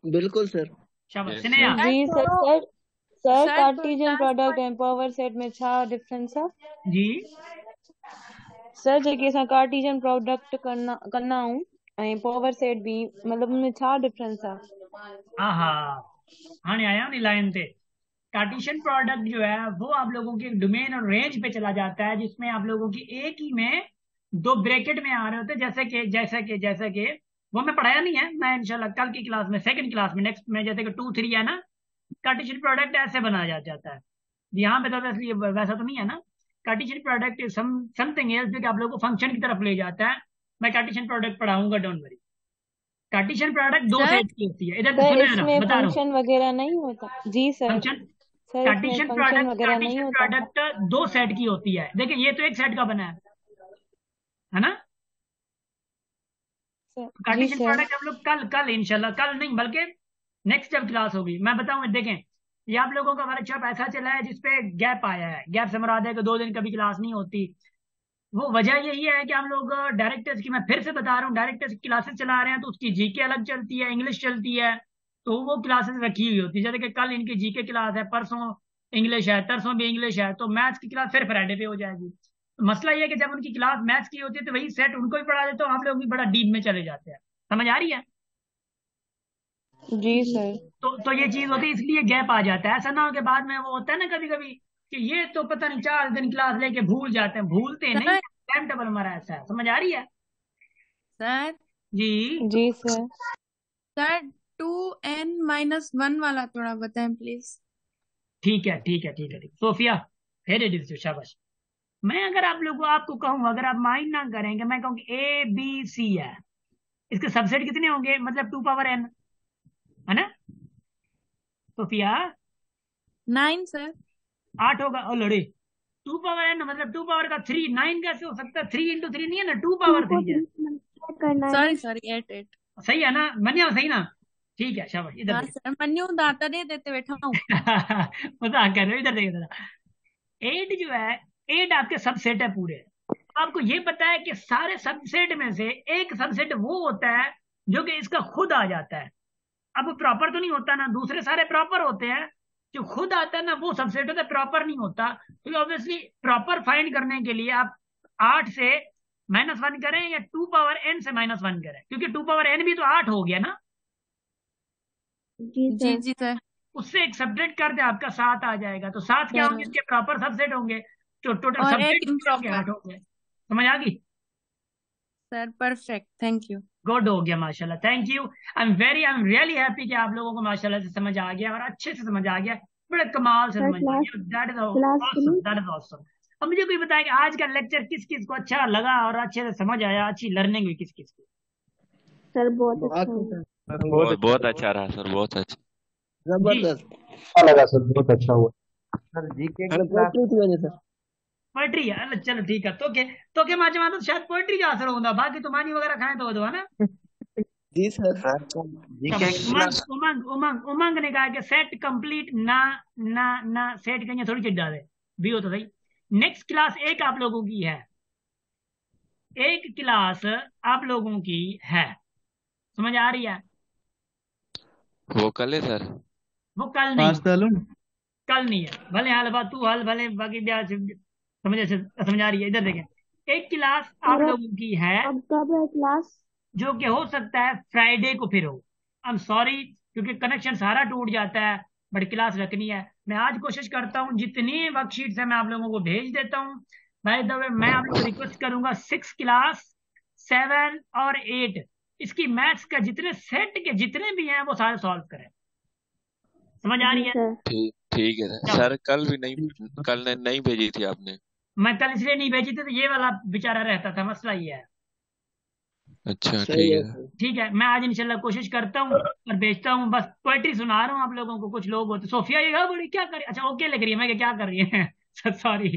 बिल्कुल सर। शाबाश Yes, स्नेहा। sir. जी sir sir sir, Cartesian product and power set में छा डिफरेंस आहे? जी सर जेके असां कार्टेशियन प्रोडक्ट कंदा आहियूं ऐं पावर सेट भी मतलब उनमें छा डिफरेंस आहे? आहा, हाने आया नहीं लाइन पे। कार्टेशियन प्रोडक्ट जो है वो आप लोगों के डोमेन और रेंज पे चला जाता है, जिसमें आप लोगों की एक ही में 2 ब्रैकेट में आ रहे होते हैं। जैसे कि वो मैं पढ़ाया नहीं है, मैं इंशाल्लाह कल की क्लास में, सेकंड क्लास में, नेक्स्ट में, जैसे कि 2 3 है ना, कार्टेशियन प्रोडक्ट ऐसे बनाया जाता है। यहाँ पे तो वैसे वैसा तो नहीं है ना। Cartesian product is something else जो कि आप लोगों को फंक्शन की तरफ ले जाता है। मैं कार्टेशियन प्रोडक्ट पढ़ाऊंगा, डोंट वरी। कार्टेशियन प्रोडक्ट दो सर सेट की होती है, इधर तो सर सुनो है ना, इसमें बता रहा हूँ। फंक्शन वगैरह नहीं होता? जी सर। फंक्शन सर इसमें फंक्शन वगैरह नहीं कार्टेशियन होता? प्रोडक्ट दो सेट की होती है। देखिए ये तो एक सेट का बना है ना। सर जी कार्टेशियन सर। प्रोडक्ट हम लोग कल कल इंशाल्लाह, कल नहीं बल्कि नेक्स्ट जब क्लास होगी मैं बताऊंगा। देखें ये आप लोगों का वर्कशॉप ऐसा चला है जिसपे गैप आया है। गैप से मुराद है कि 2 दिन कभी क्लास नहीं होती। वो वजह यही है कि हम लोग डायरेक्टर्स की, मैं फिर से बता रहा हूँ, डायरेक्टर्स की क्लासेस चला रहे हैं तो उसकी जीके अलग चलती है, इंग्लिश चलती है, तो वो क्लासेस रखी हुई होती है। जैसे कि कल इनकी जीके क्लास है, परसों इंग्लिश है, तरसों भी इंग्लिश है, तो मैथ्स की क्लास फिर फ्राइडे पे हो जाएगी। तो मसला ये है कि जब उनकी क्लास मैथ्स की होती है तो वही सेट उनको भी पढ़ा देते हो, हम लोग भी बड़ा डीप में चले जाते हैं। समझ आ रही है? जी सर। तो ये चीज होती है, इसलिए गैप आ जाता है। ऐसा ना हो कि बाद में वो होता है ना कभी कभी कि ये तो पता नहीं 4 दिन क्लास लेके भूल जाते हैं। भूलते नहीं, सर टाइम टेबल हमारा ऐसा है। समझ आ रही है? सर जी जी सर। सर 2n-1 वाला थोड़ा बताएं प्लीज। ठीक है ठीक है ठीक है ठीक। सोफिया वेरी डिस, शाबाश। मैं अगर आप लोग को आपको कहूँ, अगर आप माइंड ना करेंगे, मैं कहूँ ABC है, इसके सबसेट कितने होंगे? मतलब 2 पावर n, है ना सोफिया? 9 सर। 8 होगा। ओ लड़े, 2 पावर n मतलब 2 पावर का 3, 9 कैसे हो सकता है? 3 × 3 नहीं है ना, 2 पावर 3 है। Sorry sorry 8 8। सही है ना, मनिया सही ना? ठीक है शाबाश। इधर हाँ देख सर मन्नू दाता दे देते बैठा हूँ। मजाक कर रहे हो, इधर देखो जरा। 8 जो है, 8 आपके सबसेट है पूरे। आपको ये पता है कि सारे सबसेट में से एक सबसेट वो होता है जो कि इसका खुद आ जाता है। अब वो प्रॉपर तो नहीं होता ना, दूसरे सारे प्रॉपर होते हैं, जो खुद आता है ना वो सबसेट होता है, प्रॉपर नहीं होता। तो ऑब्वियसली प्रॉपर फाइंड करने के लिए आप 8 से -1 करें या 2 पावर n से -1 करें, क्योंकि 2 पावर n भी तो 8 हो गया ना। जी जी सर। उससे एक सब्ट्रैक्ट कर दे, आपका 7 आ जाएगा। तो 7 क्या होंगे? इसके प्रॉपर सबसेट होंगे, जो टोटल और सबसेट एक होंगे इम्प्रॉपर। 8 होंगे। समझ आ गई? Sir perfect thank you. Good हो गया माशाल्लाह, thank you. I am really happy कि आप लोगों को माशाल्लाह से समझ आ गया और अच्छे से समझ आ गया, बड़े कमाल से समझ आ गया। That is awesome, that is awesome. अब मुझे कोई बताया कि आज का लेक्चर किस किस को अच्छा लगा और अच्छे से समझ आया, अच्छी लर्निंग हुई किस किस को? सर बहुत बहुत अच्छा अच्छा हुआ। सर, बहुत बहुत अच्छा रहा सर, बहुत अच्छा। जी जबरदस्त। अच्छा लगा सर, बहुत अच्छा हुआ। सर जीके अरे की क्लास पोइट्री थी मैंने सर। पोएट्री है? अरे चलो ठीक है। तो के माचे मातो शायद पोएट्री जो असर होगा, बाकी तो मानी वगैरह खाए तो है ना। जी सर। सर जीके की उमंग क्लास उमंग उमंग उमंग ने कहा कि सेट कंप्लीट ना ना ना सेट कहीं थोड़ी चिट डाले भी हो तो सही। नेक्स्ट क्लास एक आप लोगों की है, एक क्लास आप लोगों की है। समझ आ रही है? वो कल है सर। वो कल नहीं, कल नहीं है। भले हाल बात तू हाल भले बाकी समझ आ रही है? इधर देखें, एक क्लास आप लोगों की है अब कब है क्लास? जो कि हो सकता है फ्राइडे को फिर हो। आई एम सॉरी, क्योंकि कनेक्शन सारा टूट जाता है, बट क्लास रखनी है। मैं आज कोशिश करता हूँ जितनी वर्कशीट्स है मैं आप लोगों को भेज देता हूँ। बाय द वे मैं आप लोगों को रिक्वेस्ट करूंगा 6 क्लास 7 और 8 इसकी मैथ्स का जितने सेट के जितने भी हैं वो सारे सॉल्व करें। समझ आ रही जी है? सर। ठीक ठीक है सर। चलो, सर कल भी नहीं, कल नहीं भेजी थी आपने? मैं कल इसलिए नहीं भेजी थी तो ये वाला बेचारा रहता था, मसला ये है। अच्छा सही ठीक है है। सर। ठीक है, मैं आज इंशाल्लाह कोशिश करता हूँ और भेजता हूँ। बस पोएट्री सुना रहा हूँ आप लोगों को। कुछ लोग होते सोफिया ये हाँ बड़ी क्या कर रही है, अच्छा ओके लिख रही है, मैं क्या कर रही है सॉरी।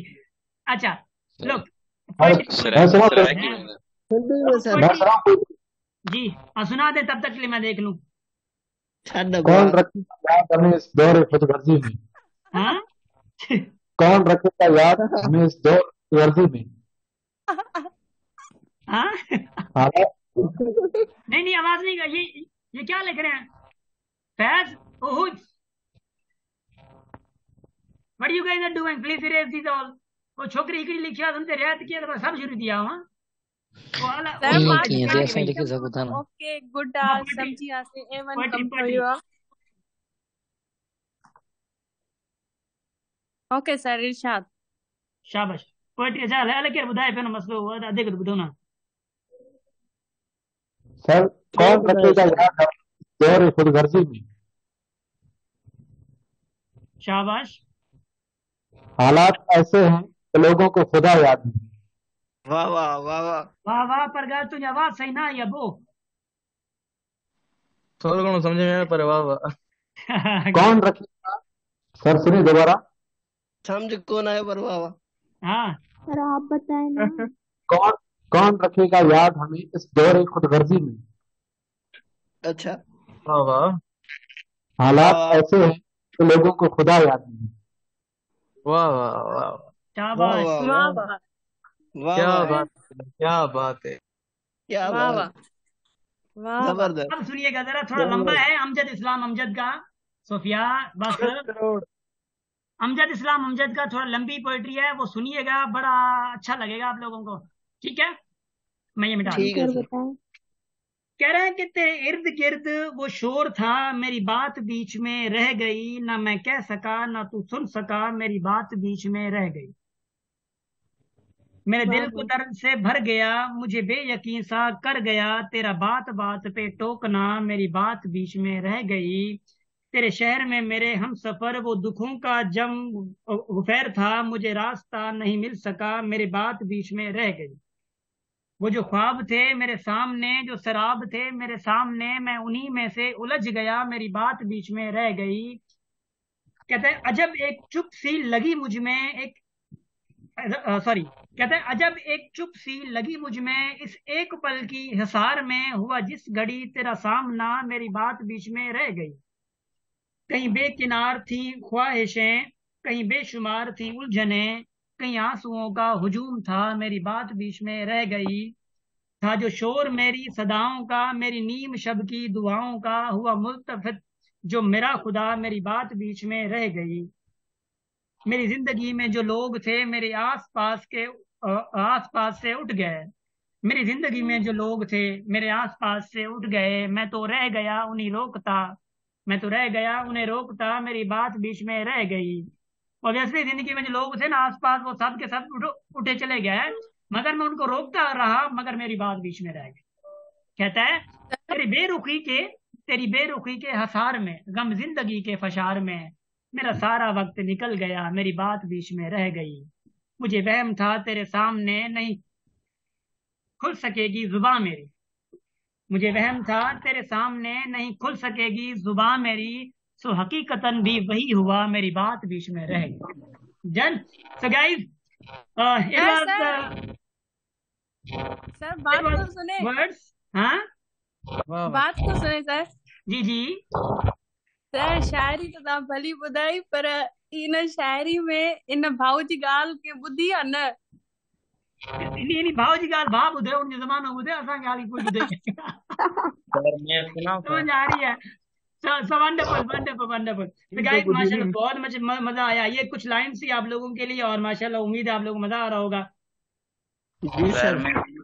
अच्छा सर लोग मैं पोएट्री मैं सुना सर सर, की में हिंदी में सर। मैं सुना कोई। जी हाँ सुना दे, तब तक के लिए मैं देख लूँ। छड़ कौन बा। रखेगा याद हमें इस दौर खुदगर्जी में? हाँ कौन रखेगा याद हमें इस दौर खुदगर्जी में? हाँ हालात नहीं नहीं आवाज नहीं कर, ये क्या लिख रहे हैं? फैज oh what you guys are doing, please erase this all. वो छोकरी हिकड़ी लिखिया तुमसे रियायत किया तो सब शुरू दिया हुआ वो वाला सर ये पाँच किए पोएट्री जैसे भाई। लिखे सब था ना। ओके गुड हाँ पोएट्री समझी आसे A1 poetry come for poetry you. Okay sir इरशाद। शाबाश। पोएट्री अच्छा अलग क्या बुधाए पे ना मसलो हुआ देख बुधो ना। सर कौन रखेगा याद हमें इस दौर खुदगर्जी में? शाबाश। हालात ऐसे हैं कि लोगों को खुदा याद नहीं। वाह वाह वाह वाह वाह वाह परगार तुझे आवाज सही ना आई अबो। थोड़ा घणो समझ में आया पर वाह वाह कौन रखेगा, सर सुनिए दोबारा, समझ कौन आया पर वाह वाह। हाँ सर आप बताएं ना। कौन कौन रखेगा याद हमें इस दौरे खुदगर्जी में। अच्छा वाह वाह हालात वाह ऐसे हैं कि लोगों को खुदा याद नहीं। वाह वाह वाह वाह शाबाश। वाह वाह वाह वाह क्या वाह बात है, क्या बात है, क्या वाह बात, वाह वाह जबरदस्त। अब सुनिएगा जरा, थोड़ा लंबा है। अमजद इस्लाम अमजद का, सोफिया बस। करोड़ अमजद इस्लाम अमजद का थोड़ा लंबी पोइट्री है, वो सुनिएगा, बड़ा अच्छा लगेगा आप लोगों को। ठीक है, मैं ये मिटा दूं। ठीक है सर सर। बताएं। कह रहे हैं कि तेरे इर्द गिर्द वो शोर था, मेरी बात बीच में रह गई, ना मैं कह सका ना तू सुन सका, मेरी बात बीच में रह गई। मेरे वाह दिल को वाह दर्द से भर गया, मुझे बेयकीन सा कर गया, तेरा बात बात पे टोकना, मेरी बात बीच में रह गई। तेरे शहर में मेरे हम सफर, वो दुखों का जम गुफैर था, मुझे रास्ता नहीं मिल सका, मेरी बात बीच में रह गई। वो जो ख्वाब थे मेरे सामने, जो शराब थे मेरे सामने, मैं उन्हीं में से उलझ गया, मेरी बात बीच में रह गई। कहते हैं अजब एक चुप सी लगी मुझ में, एक सॉरी, कहते हैं अजब एक चुप सी लगी मुझ में, इस एक पल की हिसार में, हुआ जिस घड़ी तेरा सामना, मेरी बात बीच में रह गई। कहीं बेकिनार थी ख्वाहिशें, कहीं बेशुमार थी उलझने, कहीं आंसुओं का हुजूम था, मेरी बात बीच में रह गई। था जो शोर मेरी सदाओं का, मेरी नीम शब की दुआओं का, हुआ मुल्तफित जो मेरा खुदा, मेरी बात बीच में रह गई। मेरी जिंदगी में जो लोग थे मेरे आस पास से उठ गए, मेरी जिंदगी में जो लोग थे मेरे आस पास से उठ गए, मैं तो रह गया उन्हीं रोकता, मैं तो रह गया उन्हें रोकता, मेरी बात बीच में रह गई। ऑब्वियसली जिंदगी में जो लोग थे ना आस पास, वो सब के सब उठे चले गए, मगर मैं उनको रोकता रहा, मगर मेरी बात बीच में रह गई। कहता है तेरी बेरुखी के हसार में, गम जिंदगी के फशार में, मेरा सारा वक्त निकल गया, मेरी बात बीच में रह गई। मुझे वहम था तेरे सामने नहीं खुल सकेगी जुबान मेरी, मुझे वहम था तेरे सामने नहीं खुल सकेगी जुबान मेरी, सो हकीकतन भी वही हुआ, मेरी बात बीच में रह गई। Done. So guys, it was sir बात को सुने, words। हाँ बात को सुने सर। जी जी सर शायरी तो तव्हां भली ॿुधाई, पर इन शायरी में इन भाऊ जी ॻाल्हि के ॿुधी आहे न। इन भाव जी ॻाल्हि भाउ ॿुधे, उन जो ज़मानो ॿुधे, असांखे हाली कोई ॿुधे। सर मैं सुनाऊं सर? समझ आ रही है। So wonderful wonderful wonderful. तो गाइस माशाल्लाह बहुत मजा आया। ये कुछ लाइन्स थी आप लोगों के लिए, और माशाल्लाह उम्मीद है आप लोगों को मजा आ रहा होगा। जी सर।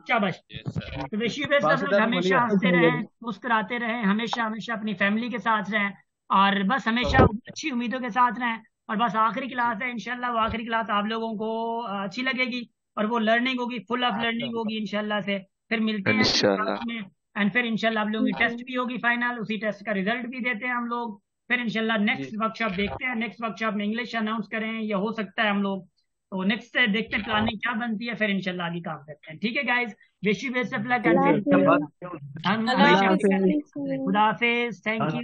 शाबाश। तो विश यू बेस्ट, आप लोग हमेशा हंसते रहें, मुस्कुराते रहें, हमेशा हमेशा अपनी फैमिली के साथ रहें, और बस हमेशा अच्छी उम्मीदों के साथ रहें। और बस आखिरी क्लास है, इंशाल्लाह वो आखिरी क्लास आप लोगों को अच्छी लगेगी, और वो लर्निंग होगी, फुल ऑफ लर्निंग होगी इंशाल्लाह से। फिर मिलते हैं इंशाल्लाह। में, एंड फिर इंशाल्लाह आप लोगों की टेस्ट भी होगी फाइनल, उसी टेस्ट का रिजल्ट भी देते हैं हम लोग। फिर इंशाल्लाह नेक्स्ट वर्कशॉप देखते हैं, नेक्स्ट वर्कशॉप में इंग्लिश अनाउंस करें, या हो सकता है हम लोग तो नेक्स्ट से देखते हैं प्लानिंग क्या बनती है, फिर इंशाल्लाह आगे काम करते हैं। ठीक है guys, wish you best of luck and खुदा हाफिज, थैंक यू।